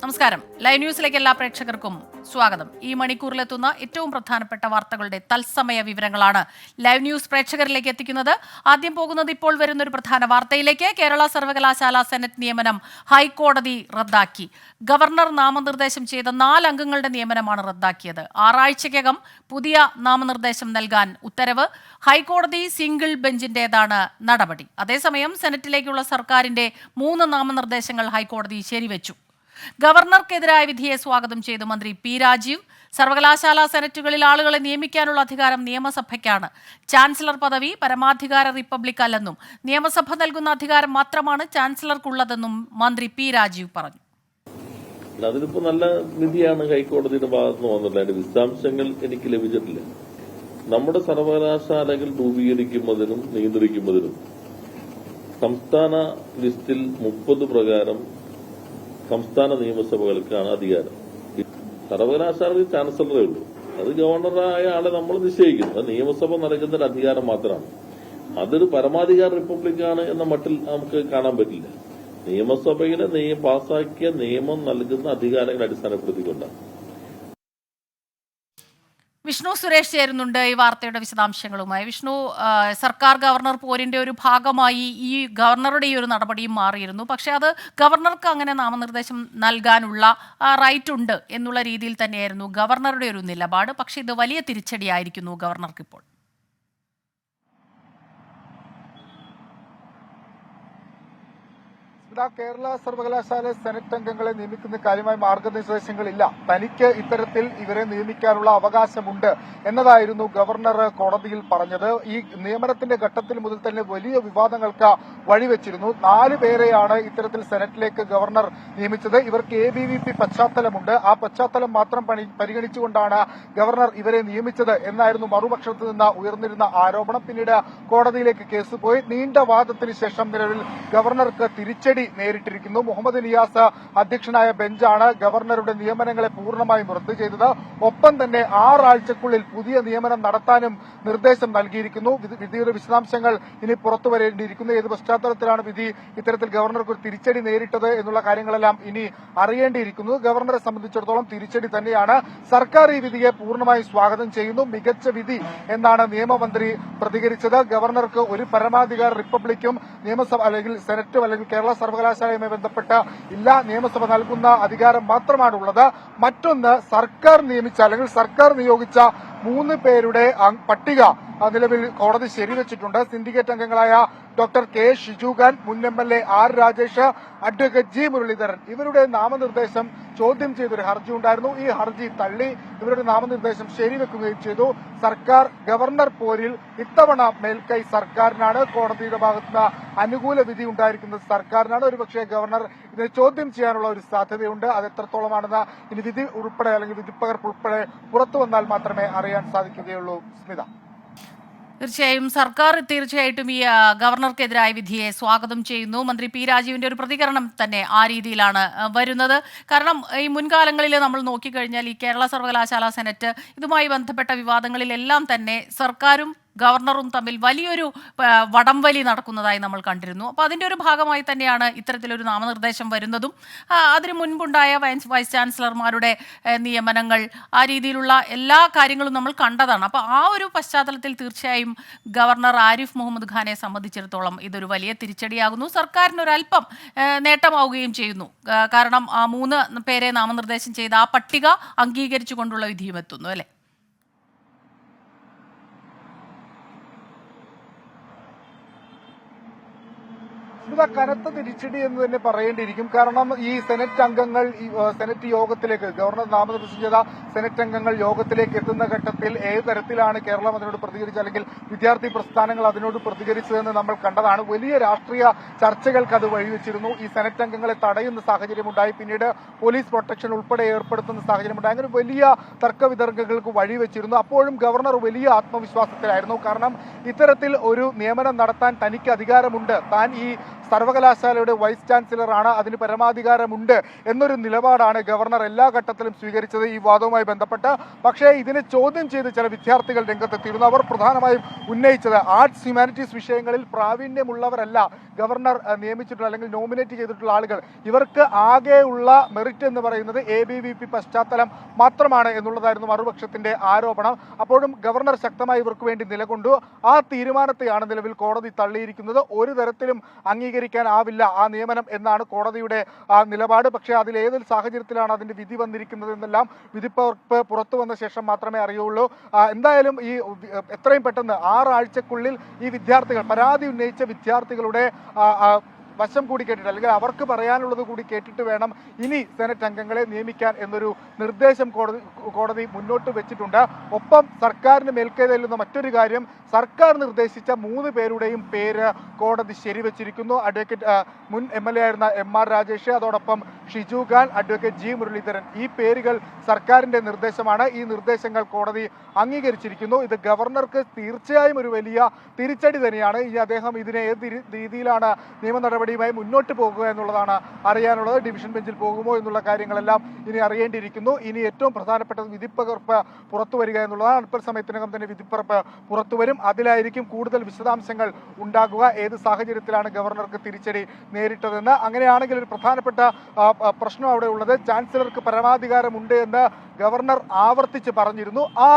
നമസ്കാരം. ലൈവ് ന്യൂസിലേക്ക് എല്ലാ പ്രേക്ഷകർക്കും സ്വാഗതം. ഈ മണിക്കൂറിലെത്തുന്ന ഏറ്റവും പ്രധാനപ്പെട്ട വാർത്തകളുടെ തത്സമയ വിവരങ്ങളാണ് ലൈവ് ന്യൂസ് പ്രേക്ഷകരിലേക്ക് എത്തിക്കുന്നത്. ആദ്യം പോകുന്നത് ഇപ്പോൾ വരുന്നൊരു പ്രധാന വാർത്തയിലേക്ക്. കേരള സർവകലാശാല സെനറ്റ് നിയമനം ഹൈക്കോടതി റദ്ദാക്കി. ഗവർണർ നാമനിർദ്ദേശം ചെയ്ത 4 അംഗങ്ങളുടെ നിയമനമാണ് റദ്ദാക്കിയത്. 6 ആഴ്ചയ്ക്കകം പുതിയ നാമനിർദ്ദേശം നൽകാൻ ഉത്തരവ്. ഹൈക്കോടതി സിംഗിൾ ബെഞ്ചിന്റേതാണ് നടപടി. അതേസമയം സെനറ്റിലേക്കുള്ള സർക്കാരിന്റെ 3 നാമനിർദ്ദേശങ്ങൾ ഹൈക്കോടതി ശരിവെച്ചു. ഗവർണർക്കെതിരായ വിധിയെ സ്വാഗതം ചെയ്ത് മന്ത്രി പി രാജീവ്. സർവകലാശാല സെനറ്റുകളിൽ ആളുകളെ നിയമിക്കാനുള്ള അധികാരം നിയമസഭയ്ക്കാണ്. ചാൻസലർ പദവി പരമാധികാര റിപ്പബ്ലിക് അല്ലെന്നും നിയമസഭ നൽകുന്ന അധികാരം മാത്രമാണ് ചാൻസലർക്കുള്ളതെന്നും മന്ത്രി പി രാജീവ് പറഞ്ഞു. അതിനിപ്പോ നല്ല വിധിയാണ് ഹൈക്കോടതിയുടെ ഭാഗത്ത് നിന്ന് വന്നിട്ടുള്ളത്. അതിന്റെ വിശദാംശങ്ങൾ എനിക്ക് ലഭിച്ചിട്ടില്ല. നമ്മുടെ സർവകലാശാലകൾ രൂപീകരിക്കുന്നതിനും നിയന്ത്രിക്കുന്നതിനും സംസ്ഥാന ലിസ്റ്റിൽ 30 പ്രകാരം സംസ്ഥാന നിയമസഭകൾക്കാണ് അധികാരം. സർവകലാശാലയിൽ ചാൻസലറേ ഉള്ളൂ. അത് ഗവർണറായ ആളെ നമ്മൾ നിശ്ചയിക്കുന്നു. അത് നിയമസഭ നൽകുന്ന ഒരു അധികാരം മാത്രമാണ്. അതൊരു പരമാധികാര റിപ്പബ്ലിക്കാണ് എന്ന മട്ടിൽ നമുക്ക് കാണാൻ പറ്റില്ല. നിയമസഭയിലെ പാസാക്കിയ നിയമം നൽകുന്ന അധികാരങ്ങളെ അടിസ്ഥാനപ്പെടുത്തിക്കൊണ്ടാണ്. വിഷ്ണു സുരേഷ് ചേരുന്നുണ്ട് ഈ വാർത്തയുടെ വിശദാംശങ്ങളുമായി. വിഷ്ണു, സർക്കാർ ഗവർണർ പോരിന്റെ ഒരു ഭാഗമായി ഈ ഗവർണറുടെ ഈ ഒരു നടപടിയും മാറിയിരുന്നു. പക്ഷെ അത് ഗവർണർക്ക് അങ്ങനെ നാമനിർദ്ദേശം നൽകാനുള്ള റൈറ്റ് ഉണ്ട് എന്നുള്ള രീതിയിൽ തന്നെയായിരുന്നു ഗവർണറുടെ ഒരു നിലപാട്. പക്ഷെ ഇത് വലിയ തിരിച്ചടിയായിരിക്കുന്നു ഗവർണർക്ക് ഇപ്പോൾ. കേരള സർവകലാശാല സെനറ്റ് അംഗങ്ങളെ നിയമിക്കുന്ന കാര്യമായ മാർഗനിർദ്ദേശങ്ങളില്ല. തനിക്ക് ഇത്തരത്തിൽ ഇവരെ നിയമിക്കാനുള്ള അവകാശമുണ്ട് എന്നതായിരുന്നു ഗവർണർ കോടതിയിൽ പറഞ്ഞത്. ഈ നിയമനത്തിന്റെ ഘട്ടത്തിൽ മുതൽ തന്നെ വലിയ വിവാദങ്ങൾക്ക് വഴിവെച്ചിരുന്നു. 4 പേരെയാണ് ഇത്തരത്തിൽ സെനറ്റിലേക്ക് ഗവർണർ നിയമിച്ചത്. ഇവർക്ക് ABVP പശ്ചാത്തലമുണ്ട്. ആ പശ്ചാത്തലം മാത്രം പരിഗണിച്ചുകൊണ്ടാണ് ഗവർണർ ഇവരെ നിയമിച്ചത് എന്നായിരുന്നു മറുപക്ഷത്ത് നിന്ന് ഉയർന്നിരുന്ന ആരോപണം. പിന്നീട് കോടതിയിലേക്ക് കേസ് പോയി. നീണ്ട വാദത്തിന് ശേഷം നിലവിൽ ഗവർണർക്ക് തിരിച്ചടി നേരിട്ടിരിക്കുന്നു. മുഹമ്മദ് നിയാസ് അധ്യക്ഷനായ ബെഞ്ചാണ് ഗവർണറുടെ നിയമനങ്ങളെ പൂർണ്ണമായും റദ്ദ് ചെയ്തത്. ഒപ്പം തന്നെ 6 ആഴ്ചക്കുള്ളിൽ പുതിയ നിയമനം നടത്താനും നിർദ്ദേശം നൽകിയിരിക്കുന്നു. വിധിയുടെ വിശദാംശങ്ങൾ ഇനി പുറത്തു വരേണ്ടിയിരിക്കുന്നു. ഏത് പശ്ചാത്തലത്തിലാണ് വിധി ഇത്തരത്തിൽ ഗവർണർക്ക് ഒരു തിരിച്ചടി നേരിട്ടത് എന്നുള്ള കാര്യങ്ങളെല്ലാം ഇനി അറിയേണ്ടിയിരിക്കുന്നു. ഗവർണറെ സംബന്ധിച്ചിടത്തോളം തിരിച്ചടി തന്നെയാണ്. സർക്കാർ ഈ വിധിയെ പൂർണ്ണമായും സ്വാഗതം ചെയ്യുന്നു. മികച്ച വിധി എന്നാണ് നിയമമന്ത്രി പ്രതികരിച്ചത്. ഗവർണർക്ക് ഒരു പരമാധികാര റിപ്പബ്ലിക്കും നിയമസഭ അല്ലെങ്കിൽ സെനറ്റും അല്ലെങ്കിൽ കേരള സർവകലാശാലയുമായി ബന്ധപ്പെട്ട് ഇല്ല. നിയമസഭ നൽകുന്ന അധികാരം മാത്രമാണുള്ളത്. മറ്റൊന്ന്, സർക്കാർ നിയമിച്ച അല്ലെങ്കിൽ സർക്കാർ നിയോഗിച്ച 3 പേരുടെ പട്ടിക നിലവിൽ കോടതി ശരിവെച്ചിട്ടുണ്ട്. സിൻഡിക്കേറ്റ് അംഗങ്ങളായ ഡോക്ടർ കെ ഷിജുഖാൻ, മുൻ MLA R Rajesh, advocate G Muraleedharan ഇവരുടെ നാമനിർദ്ദേശം ചോദ്യം ചെയ്തൊരു ഹർജി ഉണ്ടായിരുന്നു. ഈ ഹർജി തള്ളി ഇവരുടെ നാമനിർദ്ദേശം ശരിവെക്കുകയും ചെയ്തു. സർക്കാർ ഗവർണർ പോരിൽ ഇത്തവണ മേൽക്കൈ സർക്കാരിനാണ്. കോടതിയുടെ ഭാഗത്തുനിന്ന് അനുകൂല വിധി ഉണ്ടായിരിക്കുന്നത് സർക്കാരിനാണ്. ഒരുപക്ഷെ ഗവർണർ ഇതിനെ ചോദ്യം ചെയ്യാനുള്ള ഒരു സാധ്യതയുണ്ട്. അത് എത്രത്തോളമാണെന്ന് ഇനി വിധി ഉൾപ്പെടെ അല്ലെങ്കിൽ വിധിപ്പകർപ്പ് ഉൾപ്പെടെ പുറത്തു വന്നാൽ മാത്രമേ അറിയാൻ സാധിക്കുകയുള്ളൂ. സ്മിത, തീർച്ചയായും സർക്കാർ തീർച്ചയായിട്ടും ഈ ഗവർണർക്കെതിരായ വിധിയെ സ്വാഗതം ചെയ്യുന്നു. മന്ത്രി പി രാജീവിന്റെ ഒരു പ്രതികരണം തന്നെ ആ രീതിയിലാണ് വരുന്നത്. കാരണം ഈ മുൻകാലങ്ങളിൽ നമ്മൾ നോക്കിക്കഴിഞ്ഞാൽ ഈ കേരള സർവകലാശാല സെനറ്റ് ഇതുമായി ബന്ധപ്പെട്ട വിവാദങ്ങളിലെല്ലാം തന്നെ സർക്കാരും ഗവർണറും തമ്മിൽ വലിയൊരു വടംവലി നടക്കുന്നതായി നമ്മൾ കണ്ടിരുന്നു. അപ്പോൾ അതിൻ്റെ ഒരു ഭാഗമായി തന്നെയാണ് ഇത്തരത്തിലൊരു നാമനിർദ്ദേശം വരുന്നതും. അതിനു മുൻപുണ്ടായ വൈസ് ചാൻസലർമാരുടെ നിയമനങ്ങൾ, ആ രീതിയിലുള്ള എല്ലാ കാര്യങ്ങളും നമ്മൾ കണ്ടതാണ്. അപ്പോൾ ആ ഒരു പശ്ചാത്തലത്തിൽ തീർച്ചയായും ഗവർണർ ആരിഫ് മുഹമ്മദ് ഖാനെ സംബന്ധിച്ചിടത്തോളം ഇതൊരു വലിയ തിരിച്ചടിയാകുന്നു. സർക്കാരിനൊരല്പം നേട്ടമാവുകയും ചെയ്യുന്നു. കാരണം ആ 3 പേരെ നാമനിർദ്ദേശം ചെയ്ത ആ പട്ടിക അംഗീകരിച്ചുകൊണ്ടുള്ള വിധിയും എത്തുന്നു അല്ലേ? കനത്ത തിരിച്ചടി എന്ന് തന്നെ പറയേണ്ടിയിരിക്കും. കാരണം ഈ സെനറ്റ് അംഗങ്ങൾ സെനറ്റ് യോഗത്തിലേക്ക് ഗവർണർ നാമനിർദ്ദേശം ചെയ്ത സെനറ്റ് അംഗങ്ങൾ യോഗത്തിലേക്ക് എത്തുന്ന ഘട്ടത്തിൽ ഏത് തരത്തിലാണ് കേരളം അതിനോട് പ്രതികരിച്ചത് അല്ലെങ്കിൽ വിദ്യാർത്ഥി പ്രസ്ഥാനങ്ങൾ അതിനോട് പ്രതികരിച്ചതെന്ന് നമ്മൾ കണ്ടതാണ്. വലിയ രാഷ്ട്രീയ ചർച്ചകൾക്ക് അത് വഴിവെച്ചിരുന്നു. ഈ സെനറ്റ് അംഗങ്ങളെ തടയുന്ന സാഹചര്യമുണ്ടായി. പിന്നീട് പോലീസ് പ്രൊട്ടക്ഷൻ ഉൾപ്പെടെ ഏർപ്പെടുത്തുന്ന സാഹചര്യമുണ്ടായി. അങ്ങനെ വലിയ തർക്കവിതർക്കങ്ങൾക്ക് വഴിവെച്ചിരുന്നു. അപ്പോഴും ഗവർണർ വലിയ ആത്മവിശ്വാസത്തിലായിരുന്നു. കാരണം ഇത്തരത്തിൽ ഒരു നിയമനം നടത്താൻ തനിക്ക് അധികാരമുണ്ട്. താൻ ഈ സർവകലാശാലയുടെ വൈസ് ചാൻസലറാണ്, അതിന് പരമാധികാരമുണ്ട് എന്നൊരു നിലപാടാണ് ഗവർണർ എല്ലാ ഘട്ടത്തിലും സ്വീകരിച്ചത് ഈ വാദവുമായി ബന്ധപ്പെട്ട്. പക്ഷേ ഇതിനെ ചോദ്യം ചെയ്ത് ചില വിദ്യാർത്ഥികൾ രംഗത്തെത്തിയിരുന്നു. അവർ പ്രധാനമായും ഉന്നയിച്ചത് ആർട്സ് ഹ്യൂമാനിറ്റീസ് വിഷയങ്ങളിൽ പ്രാവീണ്യമുള്ളവരല്ല ഗവർണർ നിയമിച്ചിട്ടുള്ള അല്ലെങ്കിൽ നോമിനേറ്റ് ചെയ്തിട്ടുള്ള ആളുകൾ. ഇവർക്ക് ആകെയുള്ള മെറിറ്റ് എന്ന് പറയുന്നത് ABVP പശ്ചാത്തലം മാത്രമാണ് എന്നുള്ളതായിരുന്നു മറുപക്ഷത്തിന്റെ ആരോപണം. അപ്പോഴും ഗവർണർ ശക്തമായി ഇവർക്ക് വേണ്ടി നിലകൊണ്ടു. ആ തീരുമാനത്തെയാണ് നിലവിൽ കോടതി തള്ളിയിരിക്കുന്നത്. ഒരു തരത്തിലും അംഗീകരിക്കാനാവില്ല ആ നിയമനം എന്നാണ് കോടതിയുടെ നിലപാട്. പക്ഷേ അതിലേതൊരു സാഹചര്യത്തിലാണ് അതിന്റെ വിധി വന്നിരിക്കുന്നത് എന്നെല്ലാം വിധിപ്പകർപ്പ് പുറത്തു വന്ന ശേഷം മാത്രമേ അറിയുള്ളൂ. എന്തായാലും ഈ എത്രയും പെട്ടെന്ന് 6 ആഴ്ചക്കുള്ളിൽ ഈ വിദ്യാർത്ഥികൾ പരാതി ഉന്നയിച്ച വിദ്യാർത്ഥികളുടെ വശം കൂടി കേട്ടിട്ട് അല്ലെങ്കിൽ അവർക്ക് പറയാനുള്ളത് കൂടി കേട്ടിട്ട് വേണം ഇനി സെനറ്റ് അംഗങ്ങളെ നിയമിക്കാൻ എന്നൊരു നിർദ്ദേശം കോടതി മുന്നോട്ട് വെച്ചിട്ടുണ്ട്. ഒപ്പം സർക്കാരിന് മേൽക്കൈതല്ലുന്ന മറ്റൊരു കാര്യം, സർക്കാർ നിർദ്ദേശിച്ച 3 പേരുടെയും പേര് കോടതി ശരിവെച്ചിരിക്കുന്നു. മുൻ MLA ആയിരുന്ന MR രാജേഷ്, അതോടൊപ്പം ഷിജു ഖാൻ, അഡ്വക്കേറ്റ് G മുരളീധരൻ. ഈ പേരുകൾ സർക്കാരിന്റെ നിർദ്ദേശമാണ്. ഈ നിർദ്ദേശങ്ങൾ കോടതി അംഗീകരിച്ചിരിക്കുന്നു. ഇത് ഗവർണർക്ക് തീർച്ചയായും ഒരു വലിയ തിരിച്ചടി തന്നെയാണ്. ഇനി അദ്ദേഹം ഇതിനെ ഏത് രീതിയിലാണ് നിയമ നടപടിയുമായി മുന്നോട്ട് പോകുക എന്നുള്ളതാണ് അറിയാനുള്ളത്. ഡിവിഷൻ ബെഞ്ചിൽ പോകുമോ എന്നുള്ള കാര്യങ്ങളെല്ലാം ഇനി അറിയേണ്ടിയിരിക്കുന്നു. ഇനി ഏറ്റവും പ്രധാനപ്പെട്ട വിധിപ്പകർപ്പ് പുറത്തു വരിക എന്നുള്ളതാണ്. അല്പസമയത്തിനകം തന്നെ വിധിപ്പകർപ്പ് പുറത്തുവരും. അതിലായിരിക്കും കൂടുതൽ വിശദാംശങ്ങൾ ഉണ്ടാകുക. ഏത് സാഹചര്യത്തിലാണ് ഗവർണർക്ക് തിരിച്ചടി നേരിട്ടതെന്ന്. അങ്ങനെയാണെങ്കിൽ ഒരു പ്രധാനപ്പെട്ട പ്രശ്നം അവിടെ ഉള്ളത്, ചാൻസലർക്ക് പരമാധികാരമുണ്ട് എന്ന് ഗവർണർ ആവർത്തിച്ച് പറഞ്ഞിരുന്നു. ആ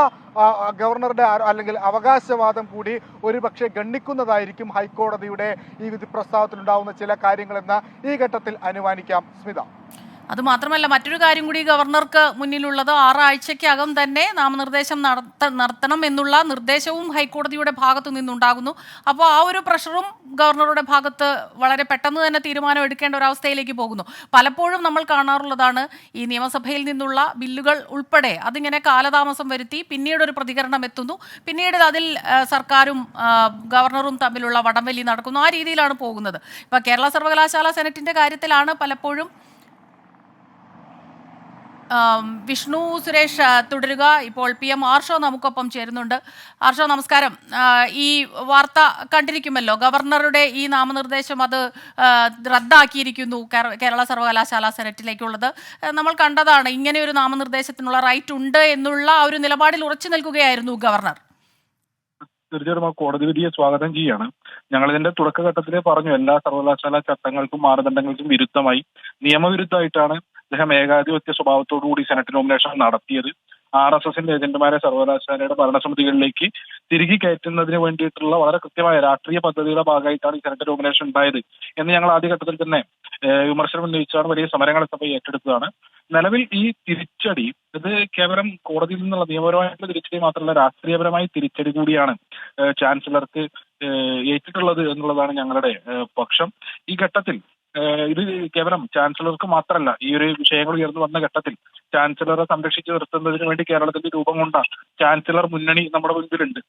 ഗവർണറുടെ അല്ലെങ്കിൽ അവകാശവാദം കൂടി ഒരുപക്ഷെ ഗണ്ണിക്കുന്നതായിരിക്കും ഹൈക്കോടതിയുടെ ഈ വിധി പ്രസ്താവത്തിലുണ്ടാവുന്ന ചില കാര്യങ്ങളെന്ന് ഈ ഘട്ടത്തിൽ അനുമാനിക്കാം. സ്മിത, അതുമാത്രമല്ല മറ്റൊരു കാര്യം കൂടി ഗവർണർക്ക് മുന്നിലുള്ളത്, 6 ആഴ്ചയ്ക്കകം തന്നെ നാമനിർദ്ദേശം നടത്തണം എന്നുള്ള നിർദ്ദേശവും ഹൈക്കോടതിയുടെ ഭാഗത്തു നിന്നുണ്ടാകുന്നു. അപ്പോൾ ആ ഒരു പ്രഷറും ഗവർണറുടെ ഭാഗത്ത് വളരെ പെട്ടെന്ന് തന്നെ തീരുമാനം എടുക്കേണ്ട ഒരവസ്ഥയിലേക്ക് പോകുന്നു. പലപ്പോഴും നമ്മൾ കാണാറുള്ളതാണ്, ഈ നിയമസഭയിൽ നിന്നുള്ള ബില്ലുകൾ ഉൾപ്പെടെ അതിങ്ങനെ കാലതാമസം വരുത്തി പിന്നീടൊരു പ്രതികരണം എത്തുന്നു, പിന്നീട് അതിൽ സർക്കാരും ഗവർണറും തമ്മിലുള്ള വടംവലി നടക്കുന്നു. ആ രീതിയിലാണ് പോകുന്നത്. ഇപ്പോൾ കേരള സർവകലാശാല സെനറ്റിൻ്റെ കാര്യത്തിലാണ് പലപ്പോഴും. വിഷ്ണു സുരേഷ് തുടരുക. ഇപ്പോൾ PM ആർഷോ നമുക്കൊപ്പം ചേരുന്നുണ്ട്. ആർഷോ, നമസ്കാരം. ഈ വാർത്ത കണ്ടിരിക്കുമല്ലോ, ഗവർണറുടെ ഈ നാമനിർദ്ദേശം അത് റദ്ദാക്കിയിരിക്കുന്നു കേരള സർവകലാശാല സെനറ്റിലേക്കുള്ളത്. നമ്മൾ കണ്ടതാണ്, ഇങ്ങനെ ഒരു നാമനിർദ്ദേശത്തിനുള്ള റൈറ്റ് ഉണ്ട് എന്നുള്ള ഒരു നിലപാടിൽ ഉറച്ചു നിൽക്കുകയായിരുന്നു ഗവർണർ. തീർച്ചയായിട്ടും കോടതി വിധിയെ സ്വാഗതം ചെയ്യാണ്. ഞങ്ങളിതിന്റെ തുടക്കഘട്ടത്തിലേ പറഞ്ഞു, എല്ലാ സർവകലാശാല ചട്ടങ്ങൾക്കും മാനദണ്ഡങ്ങൾക്കും വിരുദ്ധമായി, നിയമവിരുദ്ധമായിട്ടാണ് അദ്ദേഹം ഏകാധിപത്യ സ്വഭാവത്തോടുകൂടി സെനറ്റ് നോമിനേഷൻ നടത്തിയത്. RSSന്റെ ഏജന്റുമാരെ സർവകലാശാലയുടെ ഭരണസമിതികളിലേക്ക് തിരികെ കയറ്റുന്നതിന് വേണ്ടിയിട്ടുള്ള വളരെ കൃത്യമായ രാഷ്ട്രീയ പദ്ധതിയുടെ ഭാഗമായിട്ടാണ് ഈ സെനറ്റ് നോമിനേഷൻ ഉണ്ടായത് എന്ന് ഞങ്ങൾ ആദ്യഘട്ടത്തിൽ തന്നെ വിമർശനം ഉന്നയിച്ചാണ് വലിയ സമരങ്ങൾ സഭ ഏറ്റെടുത്തതാണ്. നിലവിൽ ഈ തിരിച്ചടി ഇത് കേവലം കോടതിയിൽ നിന്നുള്ള നിയമപരമായിട്ടുള്ള തിരിച്ചടി മാത്രമല്ല, രാഷ്ട്രീയപരമായ തിരിച്ചടി കൂടിയാണ് ചാൻസലർക്ക് ഏറ്റിട്ടുള്ളത് എന്നുള്ളതാണ് ഞങ്ങളുടെ പക്ഷം. ഈ ഘട്ടത്തിൽ ഇത് കേവലം ചാൻസലർക്ക് മാത്രമല്ല, ഈ ഒരു വിഷയങ്ങൾ ഉയർന്നു വന്ന ഘട്ടത്തിൽ ചാൻസലറെ സംരക്ഷിച്ചു നിർത്തുന്നതിന് വേണ്ടി കേരളത്തിൽ രൂപം കൊണ്ട ചാൻസലർ മുന്നണി നമ്മുടെ മുൻപിലുണ്ട്.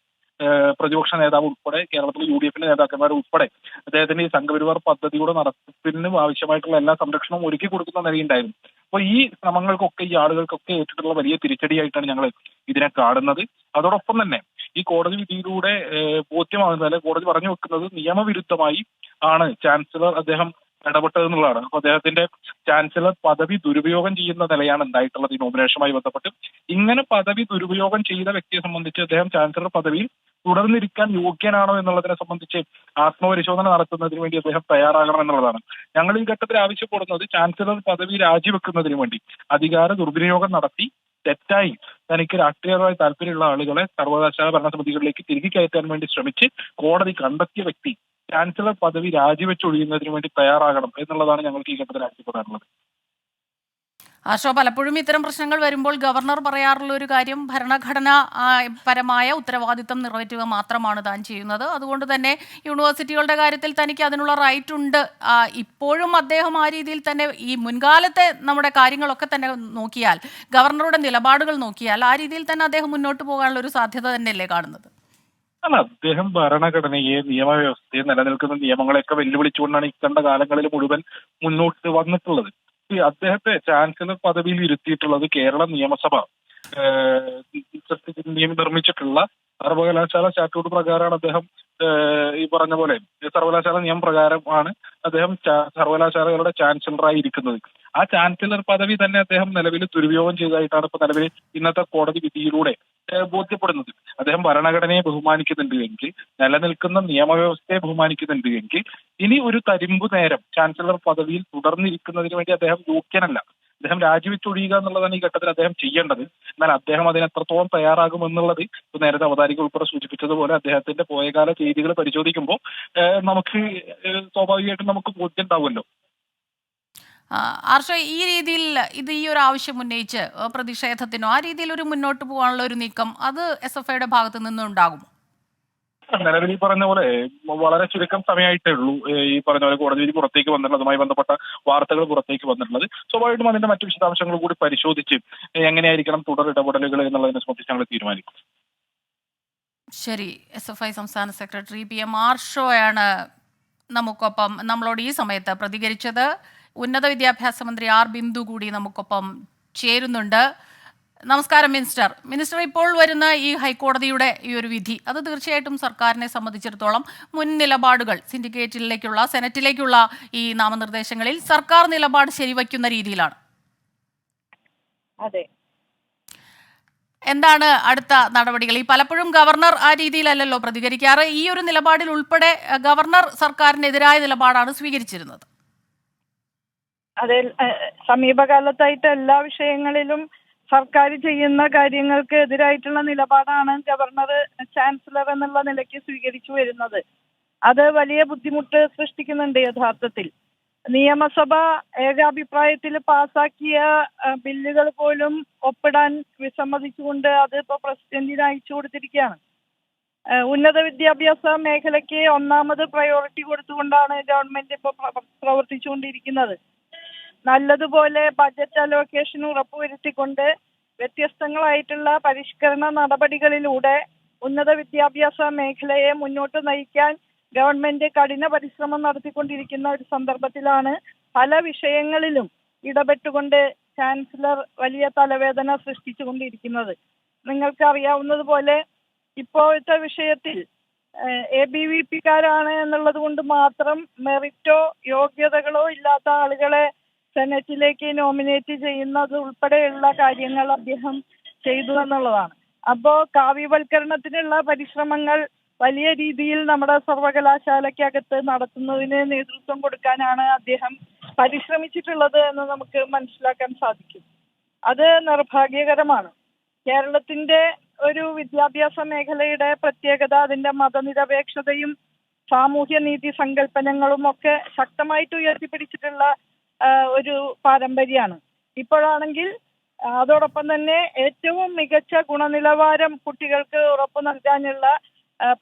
പ്രതിപക്ഷ നേതാവ് ഉൾപ്പെടെ, കേരളത്തിലെ UDFന്റെ നേതാക്കന്മാർ ഉൾപ്പെടെ അദ്ദേഹത്തിന്റെ ഈ സംഘപരിവാർ പദ്ധതിയുടെ നടത്തിപ്പിന് ആവശ്യമായിട്ടുള്ള എല്ലാ സംരക്ഷണവും ഒരുക്കി കൊടുക്കുന്ന നിലയുണ്ടായിരുന്നു. അപ്പോൾ ഈ ശ്രമങ്ങൾക്കൊക്കെ, ഈ ആളുകൾക്കൊക്കെ ഏറ്റിട്ടുള്ള വലിയ തിരിച്ചടിയായിട്ടാണ് ഞങ്ങൾ ഇതിനെ കാണുന്നത്. അതോടൊപ്പം തന്നെ ഈ കോടതി വിധിയിലൂടെ ബോധ്യമാകുന്നത്, അല്ലെങ്കിൽ കോടതി പറഞ്ഞു വെക്കുന്നത്, നിയമവിരുദ്ധമായി ആണ് ചാൻസലർ അദ്ദേഹം ഇടപെട്ടതെന്നുള്ളതാണ്. അപ്പൊ അദ്ദേഹത്തിന്റെ ചാൻസലർ പദവി ദുരുപയോഗം ചെയ്യുന്ന നിലയാണ് ഉണ്ടായിട്ടുള്ളത് ഈ നോമിനേഷനുമായി ബന്ധപ്പെട്ട്. ഇങ്ങനെ പദവി ദുരുപയോഗം ചെയ്ത വ്യക്തിയെ സംബന്ധിച്ച് അദ്ദേഹം ചാൻസലർ പദവിയിൽ തുടർന്നിരിക്കാൻ യോഗ്യനാണോ എന്നുള്ളതിനെ സംബന്ധിച്ച് ആത്മപരിശോധന നടത്തുന്നതിന് വേണ്ടി അദ്ദേഹം തയ്യാറാകണം എന്നുള്ളതാണ്. ഞങ്ങൾ ഈ ഘട്ടത്തിൽ ആവശ്യപ്പെടുന്നത്, ചാൻസലർ പദവി രാജിവെക്കുന്നതിന് വേണ്ടി അധികാര ദുർവിനിയോഗം നടത്തി തെറ്റായി തനിക്ക് രാഷ്ട്രീയപരമായി താല്പര്യമുള്ള ആളുകളെ സർവകലാശാല ഭരണസമിതികളിലേക്ക് തിരികെ കയറ്റാൻ വേണ്ടി ശ്രമിച്ച് കോടതി കണ്ടെത്തിയ വ്യക്തി ചാൻസലർ പദവി രാജിവെച്ചൊഴിയുന്നതിന് വേണ്ടി തയ്യാറാകണം എന്നുള്ളതാണ് ഞങ്ങൾക്ക് ഈ ഘട്ടത്തിൽ ആവശ്യപ്പെടാനുള്ളത്. ആർഷോ, പലപ്പോഴും ഇത്തരം പ്രശ്നങ്ങൾ വരുമ്പോൾ ഗവർണർ പറയാറുള്ള ഒരു കാര്യം, ഭരണഘടനാ പരമായ ഉത്തരവാദിത്തം നിറവേറ്റുക മാത്രമാണ് താൻ ചെയ്യുന്നത്. അതുകൊണ്ട് തന്നെ യൂണിവേഴ്സിറ്റികളുടെ കാര്യത്തിൽ തനിക്ക് അതിനുള്ള റൈറ്റ് ഉണ്ട്. ഇപ്പോഴും അദ്ദേഹം ആ രീതിയിൽ തന്നെ, ഈ മുൻകാലത്തെ നമ്മുടെ കാര്യങ്ങളൊക്കെ തന്നെ നോക്കിയാൽ, ഗവർണറുടെ നിലപാടുകൾ നോക്കിയാൽ, ആ രീതിയിൽ തന്നെ അദ്ദേഹം മുന്നോട്ട് പോകാനുള്ള ഒരു സാധ്യത തന്നെയല്ലേ കാണുന്നത്? അല്ല, അദ്ദേഹം ഭരണഘടനയെ, നിയമവ്യവസ്ഥയെ, നിലനിൽക്കുന്ന നിയമങ്ങളെയൊക്കെ വെല്ലുവിളിച്ചുകൊണ്ടാണ് ഇക്കണ്ട കാലങ്ങളിൽ മുഴുവൻ മുന്നോട്ട് വന്നിട്ടുള്ളത്. അദ്ദേഹത്തെ ചാൻസലർ പദവിയിൽ ഇരുത്തിയിട്ടുള്ളത് കേരള നിയമസഭ നിർമ്മിച്ചിട്ടുള്ള സർവകലാശാല സ്റ്റാറ്റ്യൂട്ട് പ്രകാരമാണ് അദ്ദേഹം ഈ പറഞ്ഞ പോലെ സർവകലാശാല നിയമപ്രകാരമാണ് അദ്ദേഹം സർവകലാശാലകളുടെ ചാൻസലറായി ഇരിക്കുന്നത്. ആ ചാൻസലർ പദവി തന്നെ അദ്ദേഹം നിലവിൽ ദുരുപയോഗം ചെയ്തതായിട്ടാണ് ഇപ്പൊ നിലവിൽ ഇന്നത്തെ കോടതി വിധിയിലൂടെ ബോധ്യപ്പെടുന്നത്. അദ്ദേഹം ഭരണഘടനയെ ബഹുമാനിക്കുന്നുണ്ട് എങ്കിൽ, നിലനിൽക്കുന്ന നിയമവ്യവസ്ഥയെ ബഹുമാനിക്കുന്നുണ്ട് എങ്കിൽ, ഇനി ഒരു തരിമ്പു നേരം ചാൻസലർ പദവിയിൽ തുടർന്നിരിക്കുന്നതിന് വേണ്ടി അദ്ദേഹം യോഗ്യനല്ല. അദ്ദേഹം രാജിവെച്ചൊഴിയുക എന്നുള്ളതാണ് ഈ ഘട്ടത്തിൽ അദ്ദേഹം ചെയ്യേണ്ടത്. എന്നാൽ അദ്ദേഹം അതിന് എത്രത്തോളം തയ്യാറാകുമെന്നുള്ളത് ഇപ്പൊ നേരത്തെ അവതാരിക ഉൾപ്പെടെ സൂചിപ്പിച്ചതുപോലെ അദ്ദേഹത്തിന്റെ പോയകാല ചെയ്തികൾ പരിശോധിക്കുമ്പോൾ നമുക്ക് സ്വാഭാവികമായിട്ടും നമുക്ക് ബോധ്യം ഉണ്ടാവുമല്ലോ. ആർഷോ, ഈ രീതിയിൽ ഈ ഒരു ആവശ്യം ഉന്നയിച്ച് പ്രതിഷേധത്തിനോ ആ രീതിയിൽ ഒരു മുന്നോട്ട് പോകാനുള്ള ഒരു നീക്കം അത് SFIയുടെ ഭാഗത്ത് നിന്നുണ്ടാകുമോ? നിലവിൽ ഈ പറഞ്ഞ പോലെ വളരെ ചുരുക്കം സമയമായിട്ടേ ഉള്ളൂ ഈ പറഞ്ഞ പോലെ കോടതി വിധി പുറത്തേക്ക് വന്നിട്ടുള്ളത്, അതുമായി ബന്ധപ്പെട്ട വാർത്തകൾ പുറത്തേക്ക് വന്നിട്ടുള്ളത്. സ്വാഭാവികമായിട്ടും അതിന്റെ മറ്റു വിശദാംശങ്ങൾ കൂടി പരിശോധിച്ച് എങ്ങനെയായിരിക്കണം തുടർ ഇടപെടലുകൾ എന്നുള്ളതിനെ സംബന്ധിച്ച് ഞങ്ങൾ തീരുമാനിക്കും. ശരി, SFI സംസ്ഥാന സെക്രട്ടറി PM ആർഷോയാണ് നമുക്കൊപ്പം നമ്മളോട് ഈ സമയത്ത് പ്രതികരിച്ചത്. ഉന്നത വിദ്യാഭ്യാസ മന്ത്രി R ബിന്ദു കൂടി നമുക്കൊപ്പം ചേരുന്നുണ്ട്. നമസ്കാരം മിനിസ്റ്റർ. ഇപ്പോൾ വരുന്ന ഈ ഹൈക്കോടതിയുടെ ഈ ഒരു വിധി അത് തീർച്ചയായിട്ടും സർക്കാരിനെ സംബന്ധിച്ചിടത്തോളം മുൻ നിലപാടുകൾ സിൻഡിക്കേറ്റിലേക്കുള്ള സെനറ്റിലേക്കുള്ള ഈ നാമനിർദ്ദേശങ്ങളിൽ സർക്കാർ നിലപാട് ശരിവയ്ക്കുന്ന രീതിയിലാണ്. അതെ. എന്താണ് അടുത്ത നടപടികൾ? ഈ പലപ്പോഴും ഗവർണർ ആ രീതിയിലല്ലല്ലോ പ്രതികരിക്കാറ്. ഈ ഒരു നിലപാടിൽ ഉൾപ്പെടെ ഗവർണർ സർക്കാരിനെതിരായ നിലപാടാണ് സ്വീകരിച്ചിരുന്നത്. അതെ, സമീപകാലത്തായിട്ട് എല്ലാ വിഷയങ്ങളിലും സർക്കാർ ചെയ്യുന്ന കാര്യങ്ങൾക്ക് എതിരായിട്ടുള്ള നിലപാടാണ് ഗവർണർ, ചാൻസലർ എന്നുള്ള നിലയ്ക്ക് സ്വീകരിച്ചു വരുന്നത്. അത് വലിയ ബുദ്ധിമുട്ട് സൃഷ്ടിക്കുന്നുണ്ട് യഥാർത്ഥത്തിൽ. നിയമസഭ ഏകാഭിപ്രായത്തിൽ പാസാക്കിയ ബില്ലുകൾ പോലും ഒപ്പിടാൻ വിസമ്മതിച്ചുകൊണ്ട് അത് ഇപ്പോൾ പ്രസിഡന്റിന് അയച്ചു കൊടുത്തിരിക്കുകയാണ്. ഉന്നത വിദ്യാഭ്യാസ മേഖലയ്ക്ക് ഒന്നാമത് പ്രയോറിറ്റി കൊടുത്തുകൊണ്ടാണ് ഗവൺമെന്റ് ഇപ്പോൾ പ്രവർത്തിച്ചുകൊണ്ടിരിക്കുന്നത്. നല്ലതുപോലെ ബജറ്റ് അലോക്കേഷൻ ഉറപ്പുവരുത്തിക്കൊണ്ട് വ്യത്യസ്തങ്ങളായിട്ടുള്ള പരിഷ്കരണ നടപടികളിലൂടെ ഉന്നത വിദ്യാഭ്യാസ മേഖലയെ മുന്നോട്ട് നയിക്കാൻ ഗവൺമെന്റ് കഠിന പരിശ്രമം നടത്തിക്കൊണ്ടിരിക്കുന്ന ഒരു സന്ദർഭത്തിലാണ് പല വിഷയങ്ങളിലും ഇടപെട്ടുകൊണ്ട് ചാൻസലർ വലിയ തലവേദന സൃഷ്ടിച്ചുകൊണ്ടിരിക്കുന്നത്. നിങ്ങൾക്ക് അറിയാവുന്നതുപോലെ ഇപ്പോഴത്തെ വിഷയത്തിൽ ABVP-കാരാണ് എന്നുള്ളത് കൊണ്ട് മാത്രം മെറിറ്റോ യോഗ്യതകളോ ഇല്ലാത്ത ആളുകളെ സെനറ്റിലേക്ക് നോമിനേറ്റ് ചെയ്യുന്നത് ഉൾപ്പെടെയുള്ള കാര്യങ്ങൾ അദ്ദേഹം ചെയ്തു എന്നുള്ളതാണ്. അപ്പോ കാവ്യവൽക്കരണത്തിനുള്ള പരിശ്രമങ്ങൾ വലിയ രീതിയിൽ നമ്മുടെ സർവകലാശാലയ്ക്കകത്ത് നടത്തുന്നതിന് നേതൃത്വം കൊടുക്കാനാണ് അദ്ദേഹം പരിശ്രമിച്ചിട്ടുള്ളത് എന്ന് നമുക്ക് മനസ്സിലാക്കാൻ സാധിക്കും. അത് നിർഭാഗ്യകരമാണ്. കേരളത്തിന്റെ ഒരു വിദ്യാഭ്യാസ മേഖലയുടെ പ്രത്യേകത അതിന്റെ മതനിരപേക്ഷതയും സാമൂഹ്യ നീതി സങ്കല്പനങ്ങളും ഒക്കെ ശക്തമായിട്ട് ഉയർത്തിപ്പിടിച്ചിട്ടുള്ള ഒരു പാരമ്പര്യമാണ്. ഇപ്പോഴാണെങ്കിൽ അതോടൊപ്പം തന്നെ ഏറ്റവും മികച്ച ഗുണനിലവാരം കുട്ടികൾക്ക് ഉറപ്പു നൽകാനുള്ള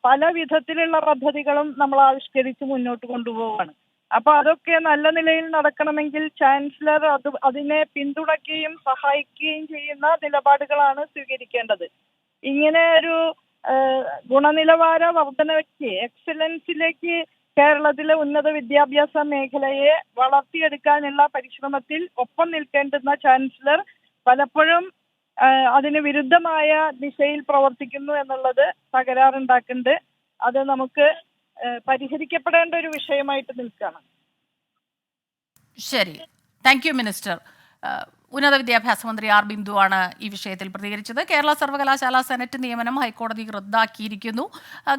പല വിധത്തിലുള്ള പദ്ധതികളും നമ്മൾ ആവിഷ്കരിച്ച് മുന്നോട്ട് കൊണ്ടുപോവുകയാണ്. അപ്പൊ അതൊക്കെ നല്ല നിലയിൽ നടക്കണമെങ്കിൽ ചാൻസലർ അതിനെ പിന്തുണയ്ക്കുകയും സഹായിക്കുകയും ചെയ്യുന്ന നിലപാടുകളാണ് സ്വീകരിക്കേണ്ടത്. ഇങ്ങനെ ഒരു ഗുണനിലവാര വർധനയ്ക്ക്, എക്സലൻസിലേക്ക് കേരളത്തിലെ ഉന്നത വിദ്യാഭ്യാസ മേഖലയെ വളർത്തിയെടുക്കാനുള്ള പരിശ്രമത്തിൽ ഒപ്പം നിൽക്കേണ്ടുന്ന ചാൻസലർ പലപ്പോഴും അതിന് വിരുദ്ധമായ ദിശയിൽ പ്രവർത്തിക്കുന്നു എന്നുള്ളത് തകരാറുണ്ടാക്കുന്നുണ്ട്. അത് നമുക്ക് പരിഹരിക്കപ്പെടേണ്ട ഒരു വിഷയമായിട്ട് നിൽക്കുകയാണ്. ശരി, താങ്ക് യു മിനിസ്റ്റർ. ഉന്നത വിദ്യാഭ്യാസ മന്ത്രി R ബിന്ദുവാണ് ഈ വിഷയത്തിൽ പ്രതികരിച്ചത്. കേരള സർവകലാശാല സെനറ്റ് നിയമനം ഹൈക്കോടതി റദ്ദാക്കിയിരിക്കുന്നു.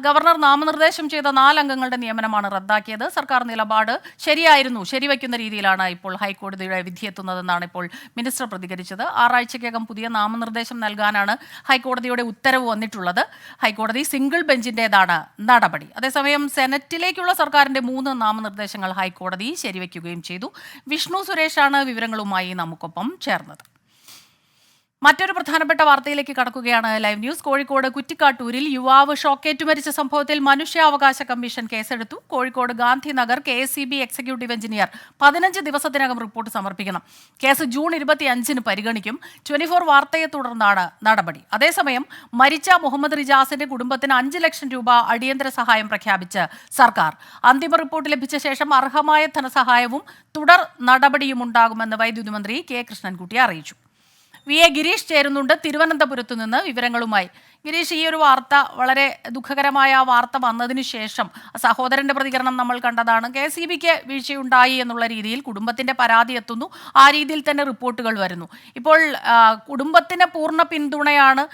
ഗവർണർ നാമനിർദ്ദേശം ചെയ്ത 4 അംഗങ്ങളുടെ നിയമനമാണ് റദ്ദാക്കിയത്. സർക്കാർ നിലപാട് ശരിയായിരുന്നു, ശരിവയ്ക്കുന്ന രീതിയിലാണ് ഇപ്പോൾ ഹൈക്കോടതിയുടെ വിധിയെത്തുന്നതെന്നാണ് ഇപ്പോൾ മിനിസ്റ്റർ പ്രതികരിച്ചത്. 6 ആഴ്ചയ്ക്കകം പുതിയ നാമനിർദ്ദേശം നൽകാനാണ് ഹൈക്കോടതിയുടെ ഉത്തരവ് വന്നിട്ടുള്ളത്. ഹൈക്കോടതി സിംഗിൾ ബെഞ്ചിൻ്റെതാണ് നടപടി. അതേസമയം സെനറ്റിലേക്കുള്ള സർക്കാരിന്റെ 3 നാമനിർദ്ദേശങ്ങൾ ഹൈക്കോടതി ശരിവയ്ക്കുകയും ചെയ്തു. വിഷ്ണു സുരേഷാണ് വിവരങ്ങളുമായി നമുക്കൊപ്പം ചേർന്നത്. മറ്റൊരു പ്രധാനപ്പെട്ട വാർത്തയിലേക്ക് കടക്കുകയാണ് ലൈവ് ന്യൂസ്. കോഴിക്കോട് കുറ്റിക്കാട്ടൂരിൽ യുവാവ് ഷോക്കേറ്റു മരിച്ച സംഭവത്തിൽ മനുഷ്യാവകാശ കമ്മീഷൻ കേസെടുത്തു. Kozhikode Gandhinagar KSEB executive engineer 15 ദിവസത്തിനകം റിപ്പോർട്ട് സമർപ്പിക്കണം. കേസ് ജൂൺ 25-ന് പരിഗണിക്കും. 24 വാർത്തയെ തുടർന്നാണ് നടപടി. അതേസമയം മരിച്ച മുഹമ്മദ് റിജാസിന്റെ കുടുംബത്തിന് 5 ലക്ഷം രൂപ അടിയന്തര സഹായം പ്രഖ്യാപിച്ച് സർക്കാർ. അന്തിമ റിപ്പോർട്ട് ലഭിച്ച ശേഷം അർഹമായ ധനസഹായവും തുടർ നടപടിയും ഉണ്ടാകുമെന്ന് വൈദ്യുതി മന്ത്രി K. കൃഷ്ണൻകുട്ടി അറിയിച്ചു. വി.എ. ഗിരീഷ് ചേരുന്നുണ്ട് തിരുവനന്തപുരത്തു നിന്ന് വിവരങ്ങളുമായി. ഗിരീഷ്, ഈ ഒരു വാർത്ത, വളരെ ദുഃഖകരമായ ആ വാർത്ത വന്നതിന് ശേഷം സഹോദരന്റെ പ്രതികരണം നമ്മൾ കണ്ടതാണ്. KCBക്ക് വീഴ്ചയുണ്ടായി എന്നുള്ള രീതിയിൽ കുടുംബത്തിന്റെ പരാതി എത്തുന്നു, ആ രീതിയിൽ തന്നെ റിപ്പോർട്ടുകൾ വരുന്നു. ഇപ്പോൾ കുടുംബത്തിന് പൂർണ്ണ പിന്തുണയാണ്